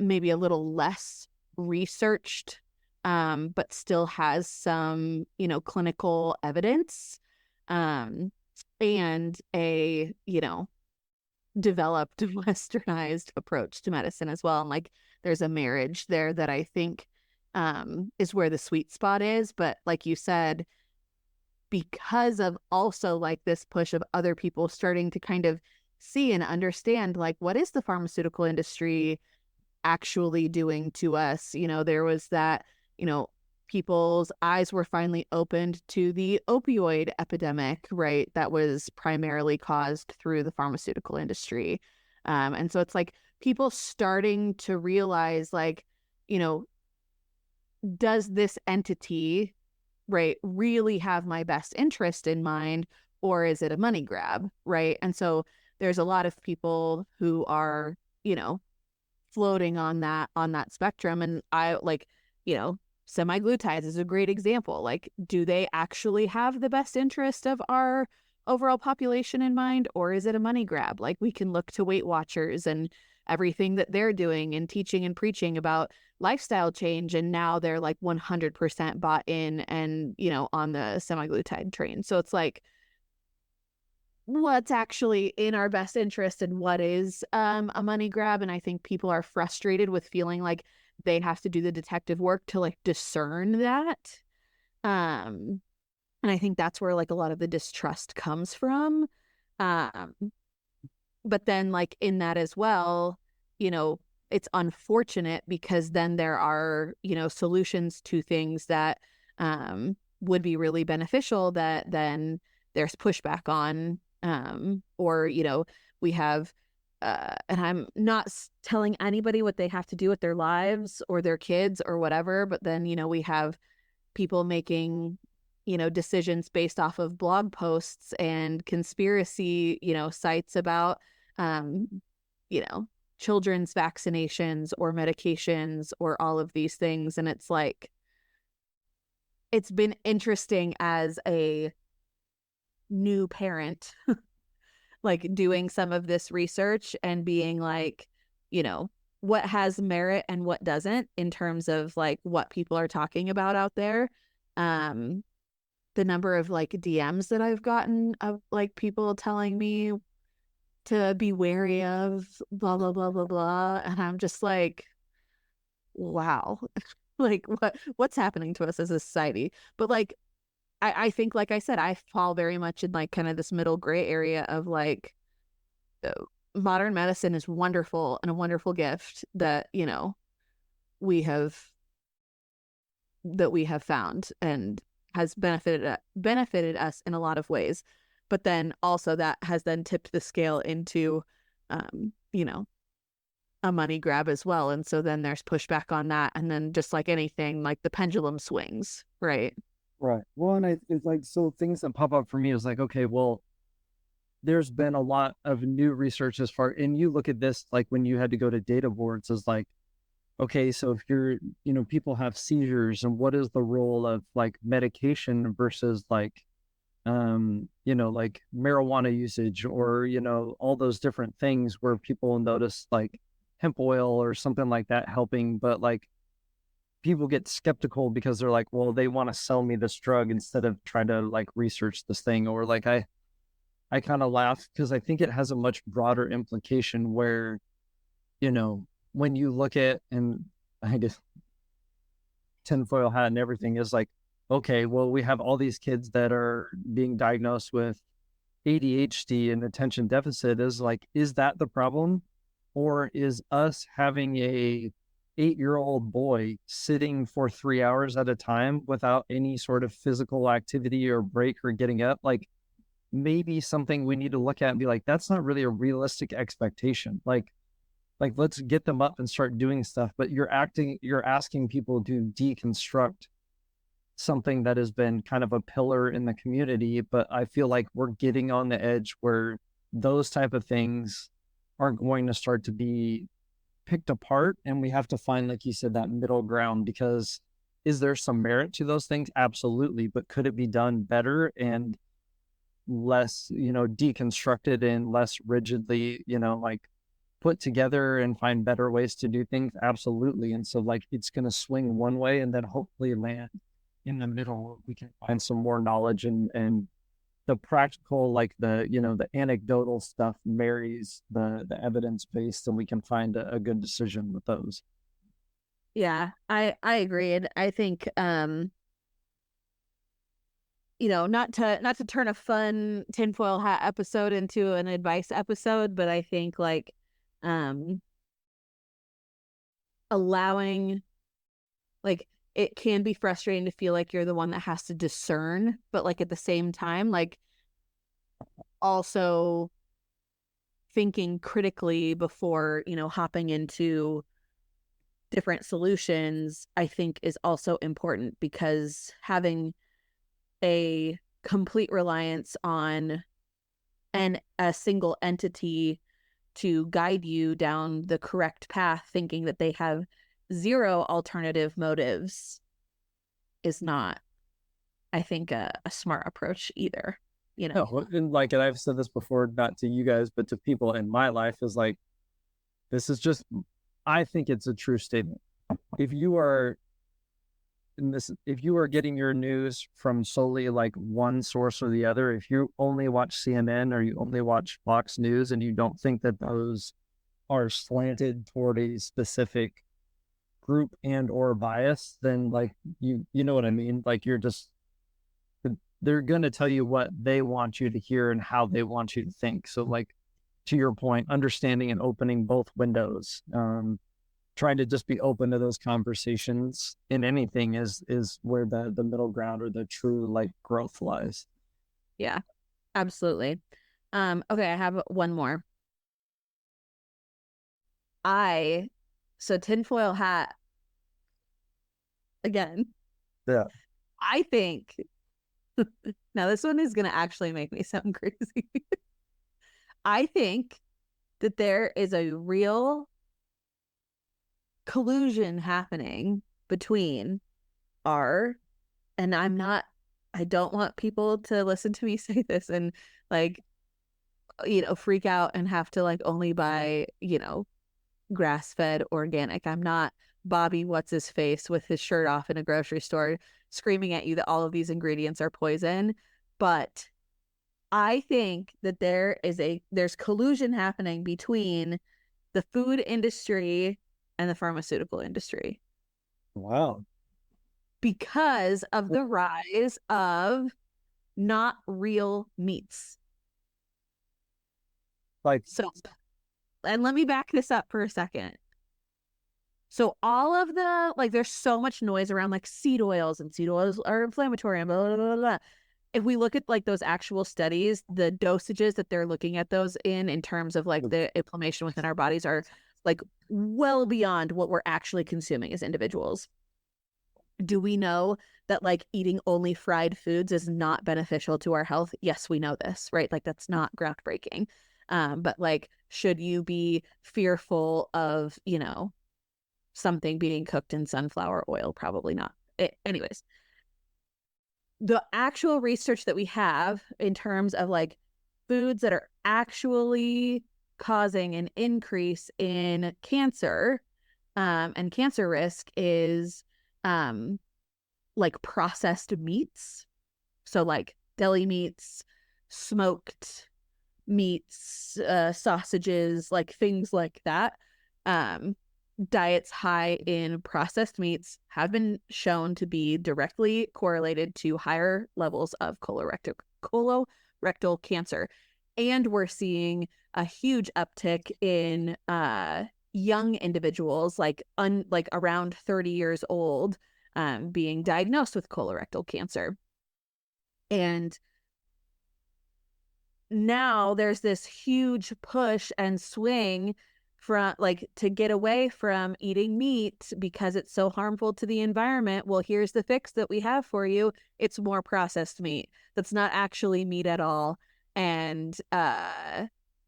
maybe a little less researched, but still has some clinical evidence, and a developed westernized approach to medicine as well. And like there's a marriage there that I think is where the sweet spot is. But like you said, because of also like this push of other people starting to kind of see and understand like what is the pharmaceutical industry actually doing to us, there was that, people's eyes were finally opened to the opioid epidemic, right? That was primarily caused through the pharmaceutical industry. And so it's like people starting to realize like, does this entity, right, really have my best interest in mind, or is it a money grab, right? And so there's a lot of people who are, floating on that spectrum. And I like, semaglutides is a great example. Like, do they actually have the best interest of our overall population in mind, or is it a money grab? Like, we can look to Weight Watchers and everything that they're doing and teaching and preaching about lifestyle change, and now they're like 100% bought in and on the semaglutide train. So it's like, what's actually in our best interest and what is a money grab? And I think people are frustrated with feeling like they have to do the detective work to like discern that. And I think that's where like a lot of the distrust comes from. But then like in that as well, it's unfortunate because then there are, solutions to things that would be really beneficial that then there's pushback on, or, we have, and I'm not telling anybody what they have to do with their lives or their kids or whatever, but then, we have people making, decisions based off of blog posts and conspiracy, sites about, children's vaccinations or medications or all of these things. And it's like, it's been interesting as a new parent, like doing some of this research and being like, what has merit and what doesn't in terms of like what people are talking about out there. The number of like DMs that I've gotten of like people telling me to be wary of blah, blah, blah, blah, blah. And I'm just like, wow, like what's happening to us as a society? But like, I think, like I said, I fall very much in like kind of this middle gray area of like, modern medicine is wonderful and a wonderful gift that, we have found and has benefited us in a lot of ways. But then also that has then tipped the scale into, a money grab as well. And so then there's pushback on that. And then just like anything, like the pendulum swings, right? Right. Well, and it's like, so things that pop up for me is like, okay, well, there's been a lot of new research as far, and you look at this, like when you had to go to data boards is like, okay, so if you're, people have seizures, and what is the role of like medication versus like, like marijuana usage, or, all those different things where people notice like hemp oil or something like that helping, but like people get skeptical because they're like, well, they want to sell me this drug instead of trying to like research this thing. Or like, I kind of laugh because I think it has a much broader implication where, when you look at, and I just tinfoil hat and everything is like, okay, well, we have all these kids that are being diagnosed with ADHD and attention deficit. Is like, is that the problem? or is us having a 8-year-old boy sitting for 3 hours at a time without any sort of physical activity or break or getting up, like maybe something we need to look at and be like, that's not really a realistic expectation. Like let's get them up and start doing stuff. But you're asking people to deconstruct something that has been kind of a pillar in the community. But I feel like we're getting on the edge where those type of things are going to start to be picked apart. And we have to find, like you said, that middle ground, because is there some merit to those things? Absolutely. But could it be done better and less, deconstructed and less rigidly, like put together and find better ways to do things? Absolutely. And so like it's going to swing one way and then hopefully land in the middle. We can find some more knowledge and the practical, like the anecdotal stuff marries the evidence based, and we can find a good decision with those. Yeah, I agree. And I think not to turn a fun tinfoil hat episode into an advice episode, but I think like allowing, like, it can be frustrating to feel like you're the one that has to discern, but like at the same time, like also thinking critically before, hopping into different solutions, I think is also important, because having a complete reliance on a single entity to guide you down the correct path, thinking that they have zero alternative motives, is not, I think, a smart approach either. No, and I've said this before, not to you guys, but to people in my life, is like, this is just, I think it's a true statement. If you are getting your news from solely like one source or the other, if you only watch CNN or you only watch Fox News and you don't think that those are slanted toward a specific group and or bias, then like you know what I mean? Like they're going to tell you what they want you to hear and how they want you to think. So like, to your point, understanding and opening both windows, trying to just be open to those conversations in anything is where the middle ground or the true like growth lies. Yeah, absolutely. Okay, I have one more. So tinfoil hat again. Yeah. I think now this one is going to actually make me sound crazy. I think that there is a real collusion happening between and I don't want people to listen to me say this and like, freak out and have to like only buy, grass-fed organic. I'm not Bobby what's his face with his shirt off in a grocery store screaming at you that all of these ingredients are poison, but I think that there's collusion happening between the food industry and the pharmaceutical industry. Wow. Because of the rise of not real meats. And let me back this up for a second. So all of there's so much noise around like seed oils, and seed oils are inflammatory and blah, blah, blah, blah. If we look at like those actual studies, the dosages that they're looking at those in terms of like the inflammation within our bodies are like well beyond what we're actually consuming as individuals. Do we know that like eating only fried foods is not beneficial to our health? Yes, we know this, right? Like that's not groundbreaking. But like, should you be fearful of, something being cooked in sunflower oil? Probably not. Anyways, the actual research that we have in terms of like foods that are actually causing an increase in cancer and cancer risk is like processed meats. So like deli meats, smoked meats, sausages, like things like that. Diets high in processed meats have been shown to be directly correlated to higher levels of colorectal cancer. And we're seeing a huge uptick in young individuals, like around 30 years old, being diagnosed with colorectal cancer. And now there's this huge push and swing from to get away from eating meat because it's so harmful to the environment. Well, here's the fix that we have for you. It's more processed meat that's not actually meat at all. And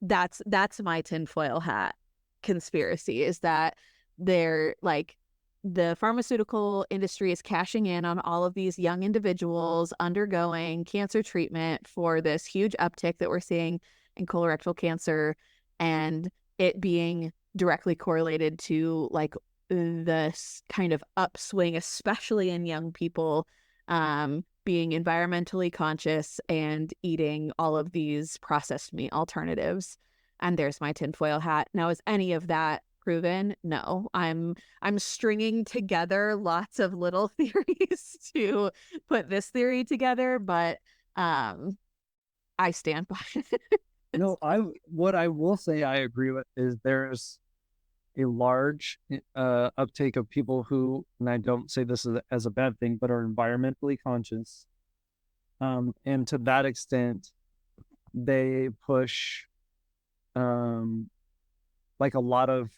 that's my tinfoil hat conspiracy, is that they're the pharmaceutical industry is cashing in on all of these young individuals undergoing cancer treatment for this huge uptick that we're seeing in colorectal cancer, and it being directly correlated to this kind of upswing, especially in young people, being environmentally conscious and eating all of these processed meat alternatives. And there's my tinfoil hat. Now, is any of that proven? No. I'm stringing together lots of little theories to put this theory together, but I stand by it. No, what I will say I agree with is there's a large uptake of people who, and I don't say this as a bad thing, but are environmentally conscious. And to that extent, they push a lot of,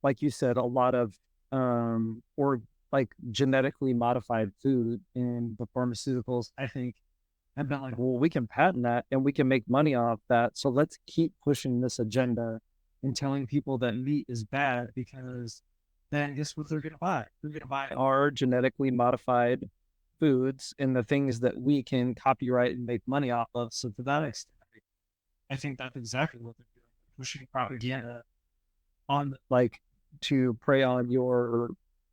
like you said, a lot of or genetically modified food in the pharmaceuticals, I think. I've been well, we can patent that and we can make money off that. So let's keep pushing this agenda and telling people that meat is bad, because then guess what they're going to buy? They're going to buy our genetically modified foods and the things that we can copyright and make money off of. So to that extent, I think that's exactly what they're doing. Pushing propaganda on to prey on your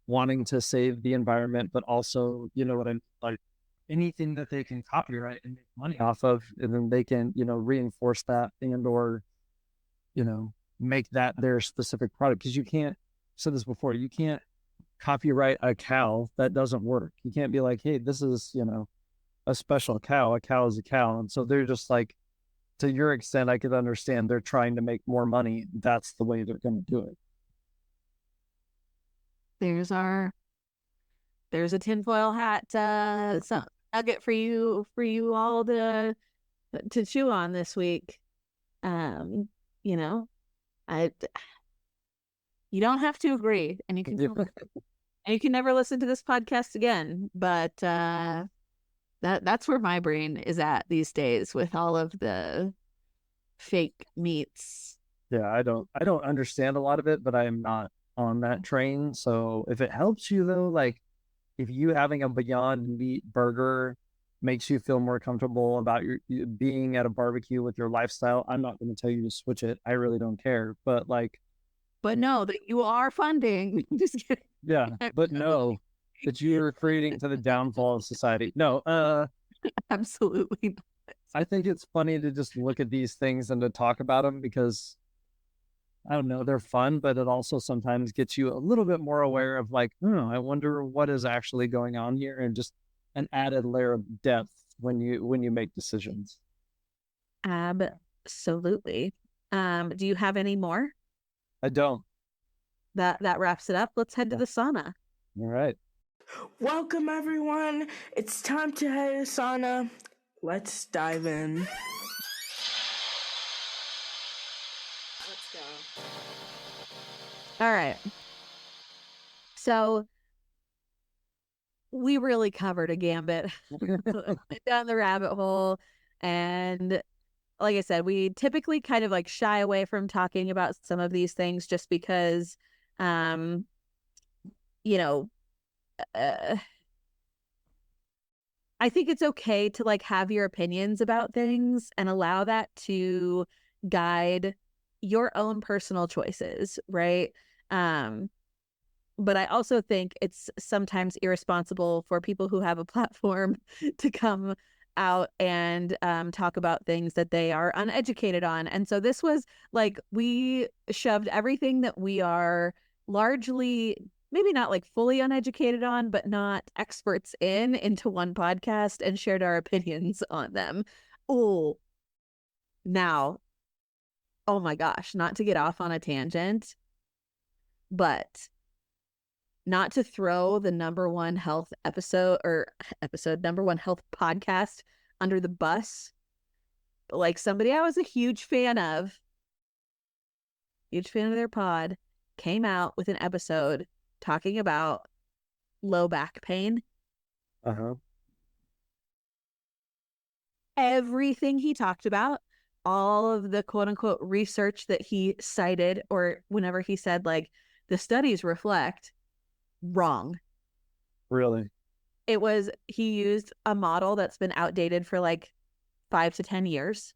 wanting to save the environment, but also, you know what I'm anything that they can copyright and make money off of, and then they can, reinforce that and or, make that their specific product. Because you can't, I've said this before, you can't copyright a cow that doesn't work. You can't be like, hey, this is, a special cow. A cow is a cow. And so they're just to your extent, I could understand they're trying to make more money. That's the way they're going to do it. There's a tinfoil hat nugget for you all to chew on this week. You don't have to agree, and you can never listen to this podcast again. But that's where my brain is at these days with all of the fake meats. Yeah, I don't understand a lot of it, but I am not on that train. So if it helps you though, if you having a Beyond Meat burger makes you feel more comfortable about your being at a barbecue with your lifestyle, I'm not going to tell you to switch it. I really don't care. But no, that you are funding. Just kidding. Yeah, but no, that you are creating to the downfall of society. No, absolutely not. I think it's funny to just look at these things and to talk about them, because I don't know, they're fun, but it also sometimes gets you a little bit more aware of I wonder what is actually going on here, and just an added layer of depth when you make decisions. Absolutely. Do you have any more? I don't. That wraps it up. Let's head to the sauna. All right. Welcome everyone. It's time to head to the sauna. Let's dive in. Let's go. All right. So we really covered a gambit down the rabbit hole. And like I said, we typically kind of shy away from talking about some of these things just because, I think it's okay to have your opinions about things and allow that to guide your own personal choices, right? But I also think it's sometimes irresponsible for people who have a platform to come out and talk about things that they are uneducated on. And so this was we shoved everything that we are largely, maybe not fully uneducated on, but not experts into one podcast and shared our opinions on them. Oh, now oh my gosh, not to get off on a tangent, but not to throw the number one health number one health podcast under the bus, but like somebody I was a huge fan of their pod, came out with an episode talking about low back pain. Everything he talked about, all of the quote unquote research that he cited, or whenever he said like the studies reflect, wrong. Really? He used a model that's been outdated for like 5 to 10 years.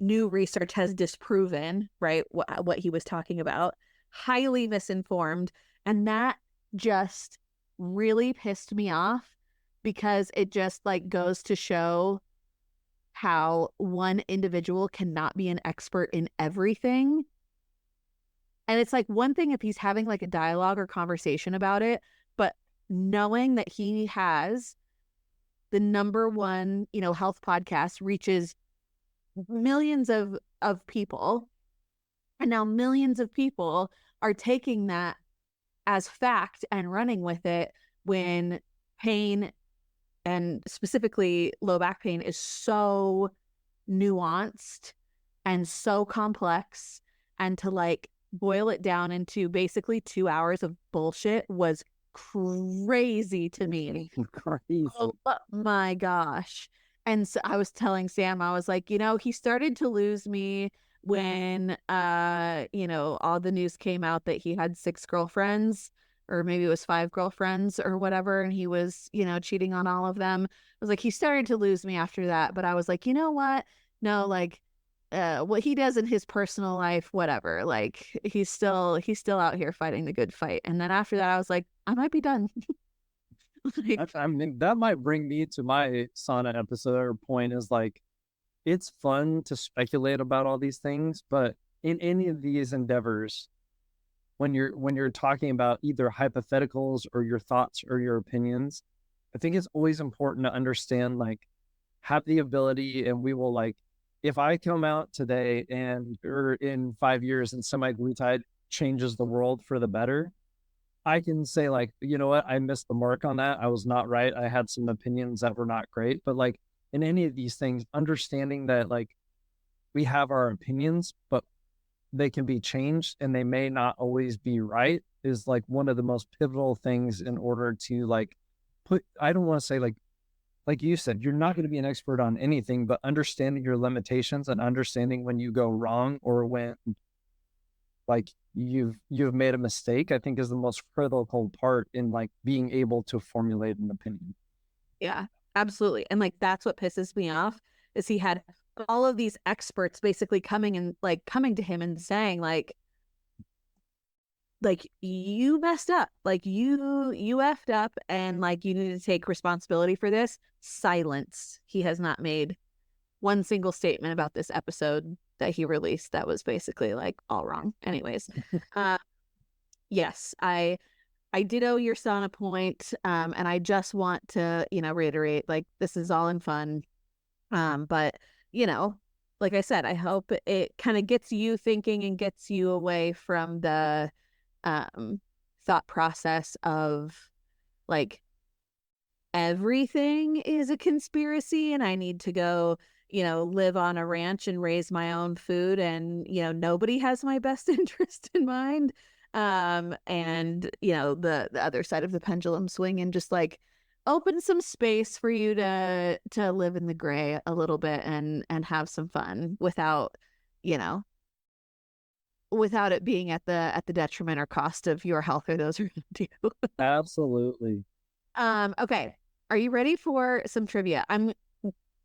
New research has disproven, right, what he was talking about. Highly misinformed. And that just really pissed me off, because it just like goes to show how one individual cannot be an expert in everything. And it's like one thing if he's having like a dialogue or conversation about it, but knowing that he has the number one, health podcast, reaches millions of people, and now millions of people are taking that as fact and running with it, when pain, and specifically low back pain, is so nuanced and so complex, and to like boil it down into basically 2 hours of bullshit was crazy to me. Crazy. Oh my gosh. And so I was telling Sam, I was like, he started to lose me when all the news came out that he had 6 girlfriends, or maybe it was 5 girlfriends or whatever, and he was cheating on all of them. I was like, he started to lose me after that. But I was like, you know what, no, like what he does in his personal life, whatever, like he's still out here fighting the good fight. And then after that I was like, I might be done. Like, I mean, that might bring me to my sauna episode or point, is like, it's fun to speculate about all these things, but in any of these endeavors, when you're talking about either hypotheticals or your thoughts or your opinions, I think it's always important to understand, like, have the ability, and we will, like, if I come out today or in 5 years and semaglutide changes the world for the better, I can say like, you know what, I missed the mark on that. I was not right. I had some opinions that were not great. But like in any of these things, understanding that like we have our opinions, but they can be changed and they may not always be right, is like one of the most pivotal things in order to like I don't want to say like you said, you're not going to be an expert on anything, but understanding your limitations and understanding when you go wrong or when like you've made a mistake, I think is the most critical part in like being able to formulate an opinion. Yeah, absolutely. And like that's what pisses me off, is he had all of these experts basically coming to him and saying like you messed up, like you effed up, and like you need to take responsibility for this. Silence. He has not made one single statement about this episode that he released that was basically like all wrong. Anyways, yes, I ditto your sauna point, and I just want to reiterate, like, this is all in fun, but like I said, I hope it kind of gets you thinking and gets you away from the thought process of like everything is a conspiracy and I need to go live on a ranch and raise my own food, and nobody has my best interest in mind, and the other side of the pendulum swing, and just like open some space for you to live in the gray a little bit and have some fun without without it being at the detriment or cost of your health or those around you. Absolutely. Okay, are you ready for some trivia? I'm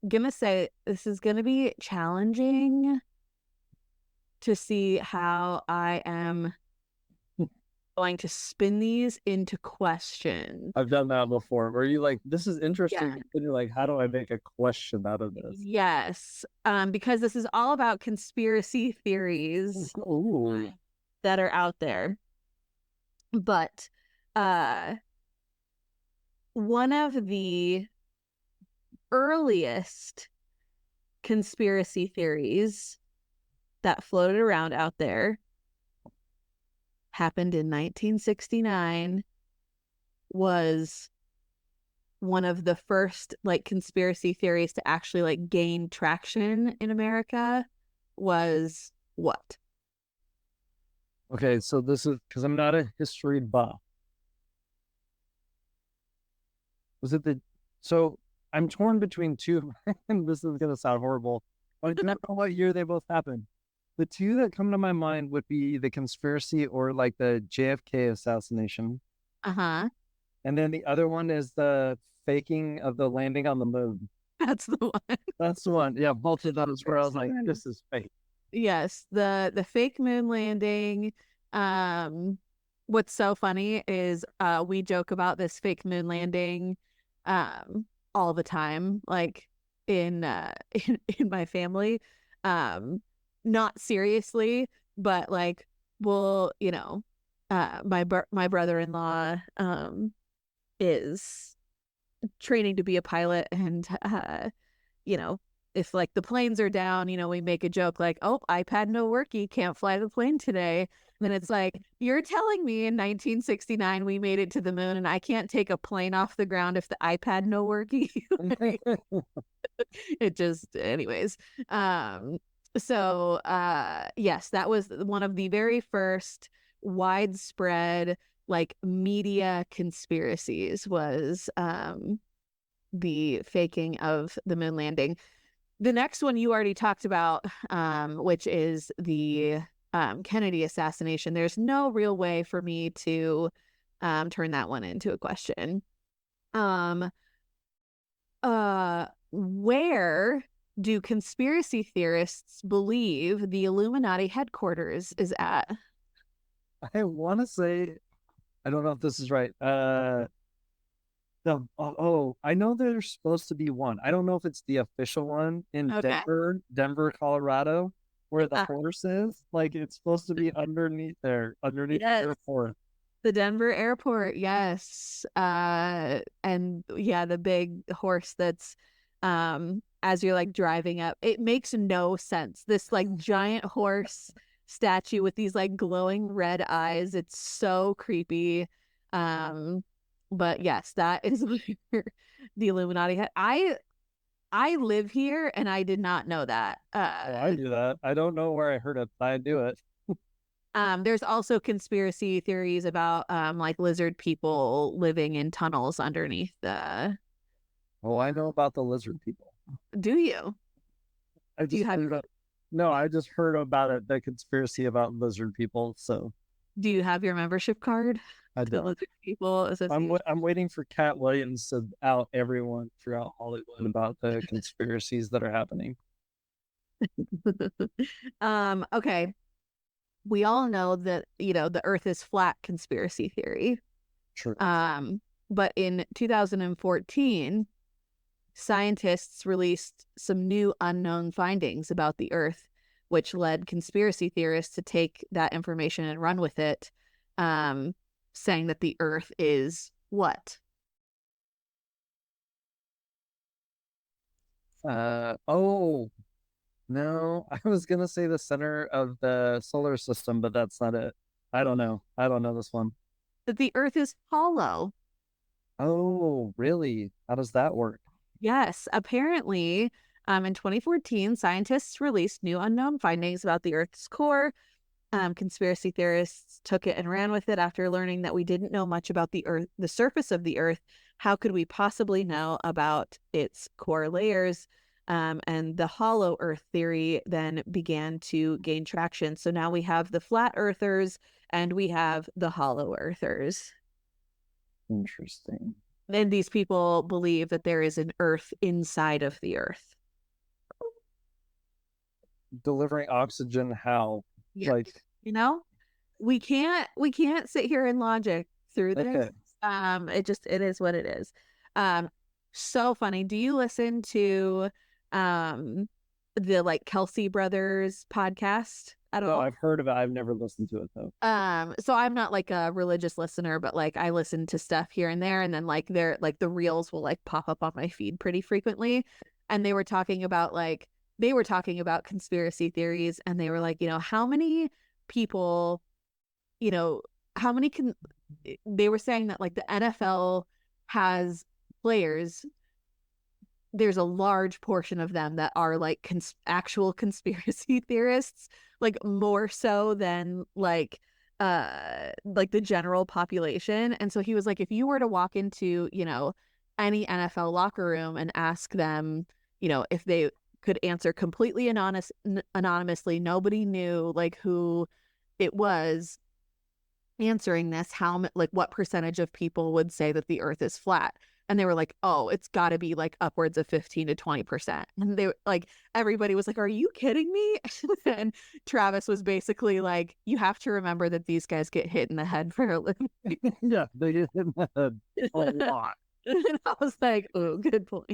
gonna say this is gonna be challenging to see how I am going to spin these into questions. I've done that before, where you like, this is interesting, Yeah. and you're like, how do I make a question out of this? Yes, because this is all about conspiracy theories Ooh. that are out there. But one of the earliest conspiracy theories that floated around out there happened in 1969, was one of the first like conspiracy theories to actually like gain traction in America, was what? Okay, so this is because I'm not a history buff. Was it so I'm torn between two, and this is gonna sound horrible. I don't know what year they both happened. The two that come to my mind would be the conspiracy or like the JFK assassination. Uh-huh. And then the other one is the faking of the landing on the moon. That's the one. That's the one. Yeah, both of those where I was like, this is fake. Yes, the fake moon landing. What's so funny is we joke about this fake moon landing all the time, like in my family. Not seriously, but like we'll, my brother-in-law is training to be a pilot, and if like the planes are down, we make a joke like, oh, iPad no worky, can't fly the plane today. And then it's like, you're telling me in 1969 we made it to the moon and I can't take a plane off the ground if the iPad no worky? It just, anyways. So yes, that was one of the very first widespread like media conspiracies, was the faking of the moon landing. The next one you already talked about, which is the Kennedy assassination. There's no real way for me to turn that one into a question. Where do conspiracy theorists believe the Illuminati headquarters is at? I want to say, I don't know if this is right. I know there's supposed to be one. I don't know if it's the official one in Denver, Colorado, where the horse is. Like, it's supposed to be underneath there, underneath the airport. The Denver airport, yes. And yeah, the big horse that's as you're like driving up, it makes no sense. This like giant horse statue with these like glowing red eyes. It's so creepy. But yes, that is where the Illuminati had. I live here and I did not know that. I do that. I don't know where I heard it, but I do it. There's also conspiracy theories about like lizard people living in tunnels underneath the. Oh, I know about the lizard people. Do you? Do you have? No, I just heard about it. The conspiracy about lizard people. So. Do you have your membership card? I don't. Lizard people. I'm waiting for Cat Williams to out everyone throughout Hollywood about the conspiracies that are happening. Okay. We all know that, the Earth is flat conspiracy theory. True. But in 2014, scientists released some new unknown findings about the Earth, which led conspiracy theorists to take that information and run with it, saying that the Earth is what? No, I was going to say the center of the solar system, but that's not it. I don't know this one. That the Earth is hollow. Oh, really? How does that work? Yes, apparently, in 2014, scientists released new unknown findings about the Earth's core. Conspiracy theorists took it and ran with it after learning that we didn't know much about the Earth, the surface of the Earth. How could we possibly know about its core layers? And the hollow Earth theory then began to gain traction. So now we have the flat earthers and we have the hollow earthers. Interesting. And these people believe that there is an Earth inside of the Earth. Delivering oxygen, how? Yeah. Like, we can't sit here and logic through this. Okay. It is what it is. So funny. Do you listen to the like Kelsey Brothers podcast at all? No, I've heard of it. I've never listened to it though. So I'm not like a religious listener, but like I listen to stuff here and there, and then like the reels will like pop up on my feed pretty frequently. And they were talking about like they were talking about conspiracy theories, and they were like, how many people, they were saying that like the NFL has players, there's a large portion of them that are like actual conspiracy theorists, like more so than like the general population. And so he was like, if you were to walk into, any NFL locker room and ask them, if they could answer completely anonymously, nobody knew like who it was answering this, what percentage of people would say that the earth is flat? And they were like, oh, it's got to be like upwards of 15 to 20%. And they like, everybody was like, are you kidding me? And Travis was basically like, you have to remember that these guys get hit in the head for a living. Yeah, they get hit in the head a lot. And I was like, oh, good point.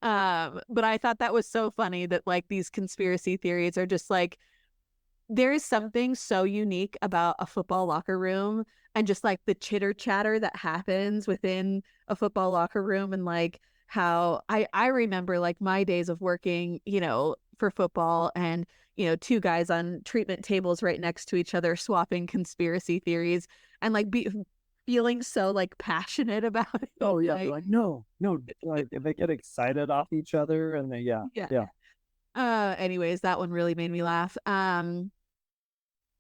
But I thought that was so funny that like these conspiracy theories are just like, there is something so unique about a football locker room and just like the chitter chatter that happens within a football locker room, and like how I remember like my days of working, for football, and, two guys on treatment tables right next to each other swapping conspiracy theories and like feeling so like passionate about it. Oh yeah, like no, like they get excited off each other, and they yeah. Anyways, that one really made me laugh.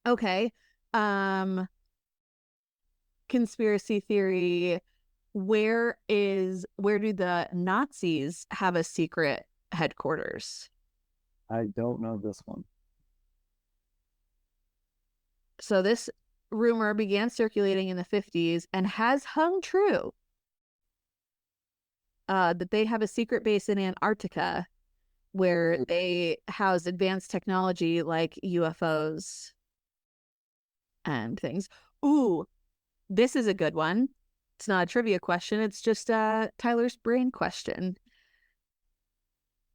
Okay. Conspiracy theory. Where do the Nazis have a secret headquarters? I don't know this one. So this rumor began circulating in the 50s and has hung true. That they have a secret base in Antarctica where they house advanced technology like UFOs and things. Ooh, this is a good one. It's not a trivia question. It's just Tyler's brain question.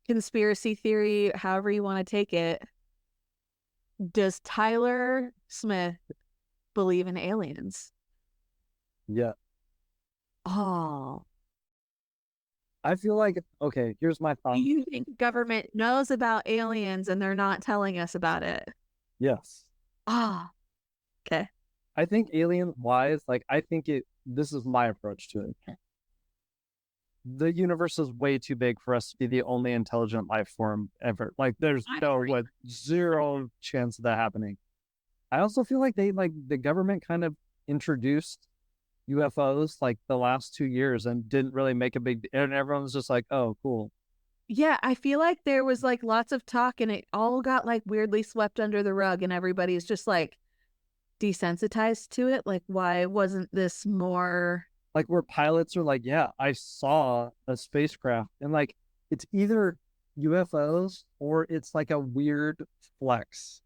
Conspiracy theory, however you want to take it. Does Tyler Smith believe in aliens? Yeah. Oh. I feel like, okay, here's my thought. Do you think government knows about aliens and they're not telling us about it? Yes. Ah. Okay. I think alien-wise, like, this is my approach to it. The universe is way too big for us to be the only intelligent life form ever. Like, there's zero chance of that happening. I also feel like the government kind of introduced UFOs like the last 2 years and didn't really make a big, and everyone's just like, oh, cool. Yeah, I feel like there was like lots of talk and it all got like weirdly swept under the rug and everybody's just like desensitized to it. Like, why wasn't this more like where pilots are like, yeah, I saw a spacecraft, and like it's either UFOs or it's like a weird flex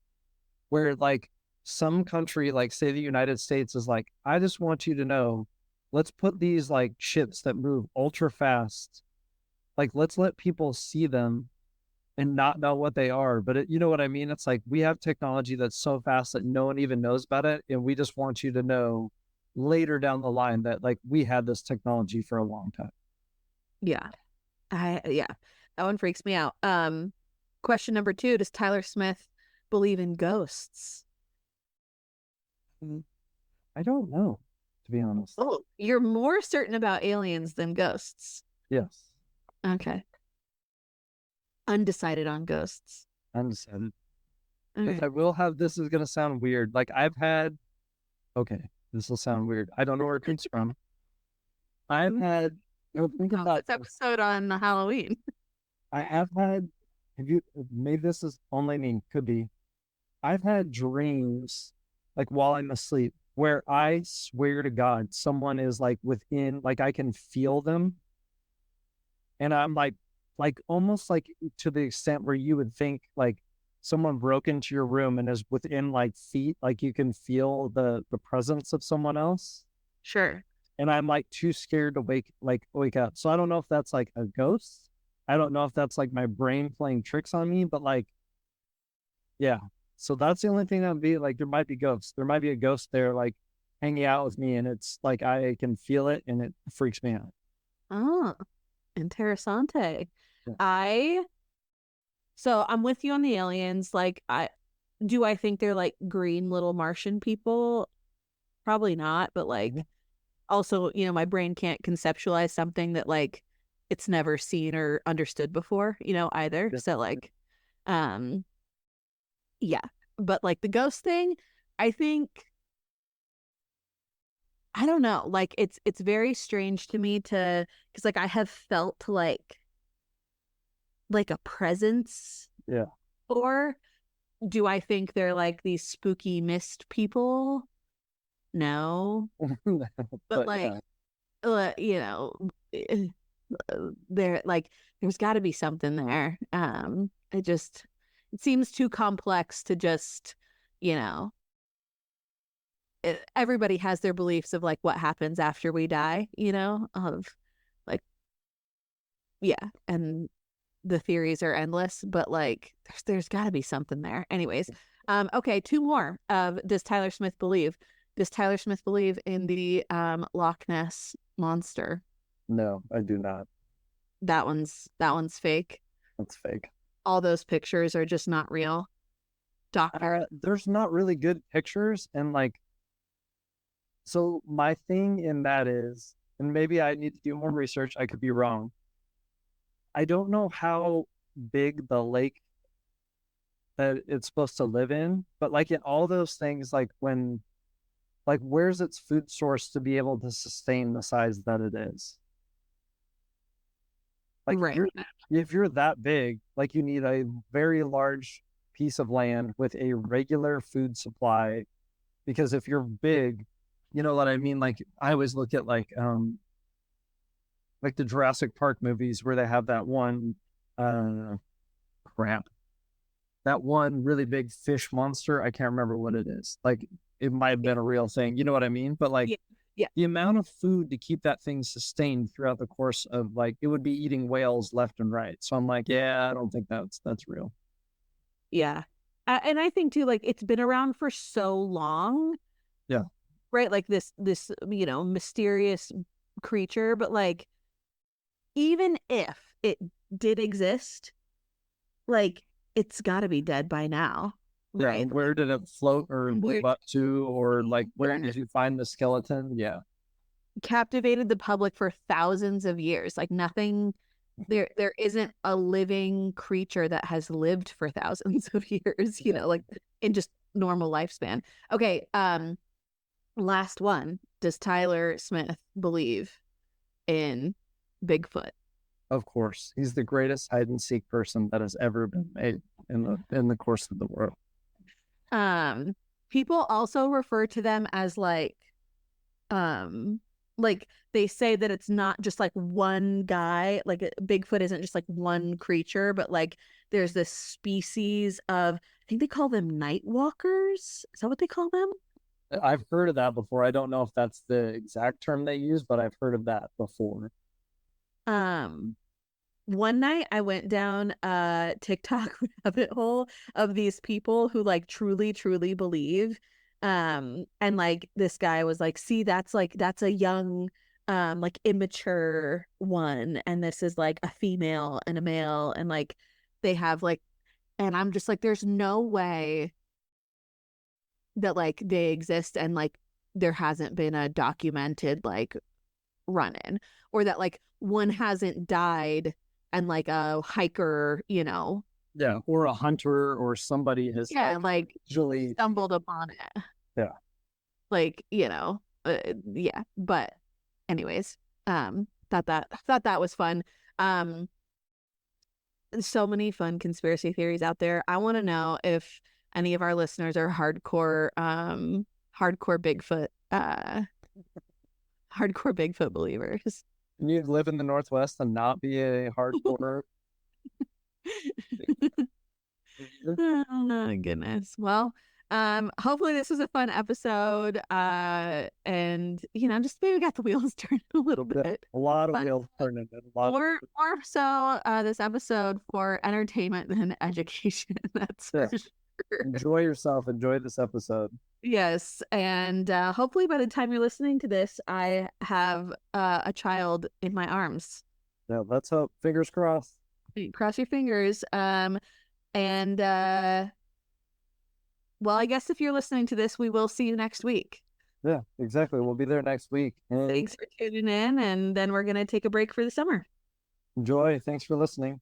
where like some country, like say the United States, is like, I just want you to know, let's put these like ships that move ultra fast, like let's let people see them and not know what they are. But you know what I mean? It's like, we have technology that's so fast that no one even knows about it. And we just want you to know later down the line that like we had this technology for a long time. Yeah. That one freaks me out. Question number 2, does Tyler Smith believe in ghosts? I don't know, to be honest. Oh, you're more certain about aliens than ghosts. Yes. Okay. Undecided on ghosts. Undecided. Okay. I will have, this is going to sound weird. Like this will sound weird. I don't know where it comes from. I've had, think about this episode on Halloween. I have had, maybe this is only me, could be. I've had dreams, like while I'm asleep, where I swear to God, someone is like within, like I can feel them. And I'm like almost like to the extent where you would think like someone broke into your room and is within like feet, like you can feel the presence of someone else. Sure. And I'm like too scared to wake up. So I don't know if that's like a ghost. I don't know if that's like my brain playing tricks on me, but like, yeah. So that's the only thing that would be like, there might be ghosts. There might be a ghost there, like hanging out with me, and it's like, I can feel it and it freaks me out. Oh, interessante. Yeah. I So I'm with you on the aliens. Like, I think they're like green little Martian people? Probably not, but like also, my brain can't conceptualize something that like it's never seen or understood before, either. Yeah. So like, yeah. But like the ghost thing, I think, I don't know, like it's very strange to me because like I have felt like a presence. Yeah. Or do I think they're like these spooky mist people? No. But like, there like there's got to be something there. It seems too complex to just, everybody has their beliefs of like what happens after we die, of like, yeah, and the theories are endless, but like there's got to be something there. Anyways, okay, two more of does Tyler Smith believe? Does Tyler Smith believe in the Loch Ness monster? No, I do not. That one's fake. That's fake. All those pictures are just not real. Doctor, there's not really good pictures, and like, so my thing in that is, and maybe I need to do more research. I could be wrong. I don't know how big the lake that it's supposed to live in, but like in all those things, like when, like where's its food source to be able to sustain the size that it is? Like right. If you're that big, like you need a very large piece of land with a regular food supply, because if you're big, you know what I mean? Like I always look at like the Jurassic Park movies where they have that one that one really big fish monster. I can't remember what it is. Like it might have been a real thing. You know what I mean? But like yeah. The amount of food to keep that thing sustained throughout the course of like, it would be eating whales left and right. So I'm like, yeah, I don't think that's real. Yeah. And I think too, like it's been around for so long. Yeah. Right. Like this, mysterious creature, but like, even if it did exist, like it's got to be dead by now. Yeah, right? Where did it float or live up to, or like where did you find the skeleton? Yeah. Captivated the public for thousands of years. Like nothing, there isn't a living creature that has lived for thousands of years, like in just normal lifespan. Okay, last one. Does Tyler Smith believe in Bigfoot? Of course. He's the greatest hide and seek person that has ever been made in the course of the world. People also refer to them as like they say that it's not just like one guy, like Bigfoot isn't just like one creature, but like there's this species of, I think they call them night walkers. Is that what they call them? I've heard of that before. I don't know if that's the exact term they use, but I've heard of that before. One night I went down a TikTok rabbit hole of these people who like truly believe. And like this guy was like, see, that's a young, like immature one. And this is like a female and a male. And like they have like, and I'm just like, there's no way that like they exist and like there hasn't been a documented like run-in, or that like one hasn't died and like a hiker, yeah, or a hunter or somebody has like usually stumbled upon it, like yeah. But anyways, thought that was fun. So many fun conspiracy theories out there. I want to know if any of our listeners are hardcore Bigfoot believers. Can you live in the Northwest and not be a hardcore? Oh goodness. Well, hopefully this was a fun episode. And just maybe got the wheels turning a little bit. Yeah, a lot of wheels turning. More so this episode for entertainment than education. That's for sure. Enjoy yourself. Enjoy this episode. Yes, and hopefully by the time you're listening to this, I have a child in my arms. Yeah, let's hope. Fingers crossed. Cross your fingers. And well, I guess if you're listening to this, we will see you next week. Yeah, exactly. We'll be there next week. And Thanks for tuning in, and then we're going to take a break for the summer. enjoy. Thanks for listening.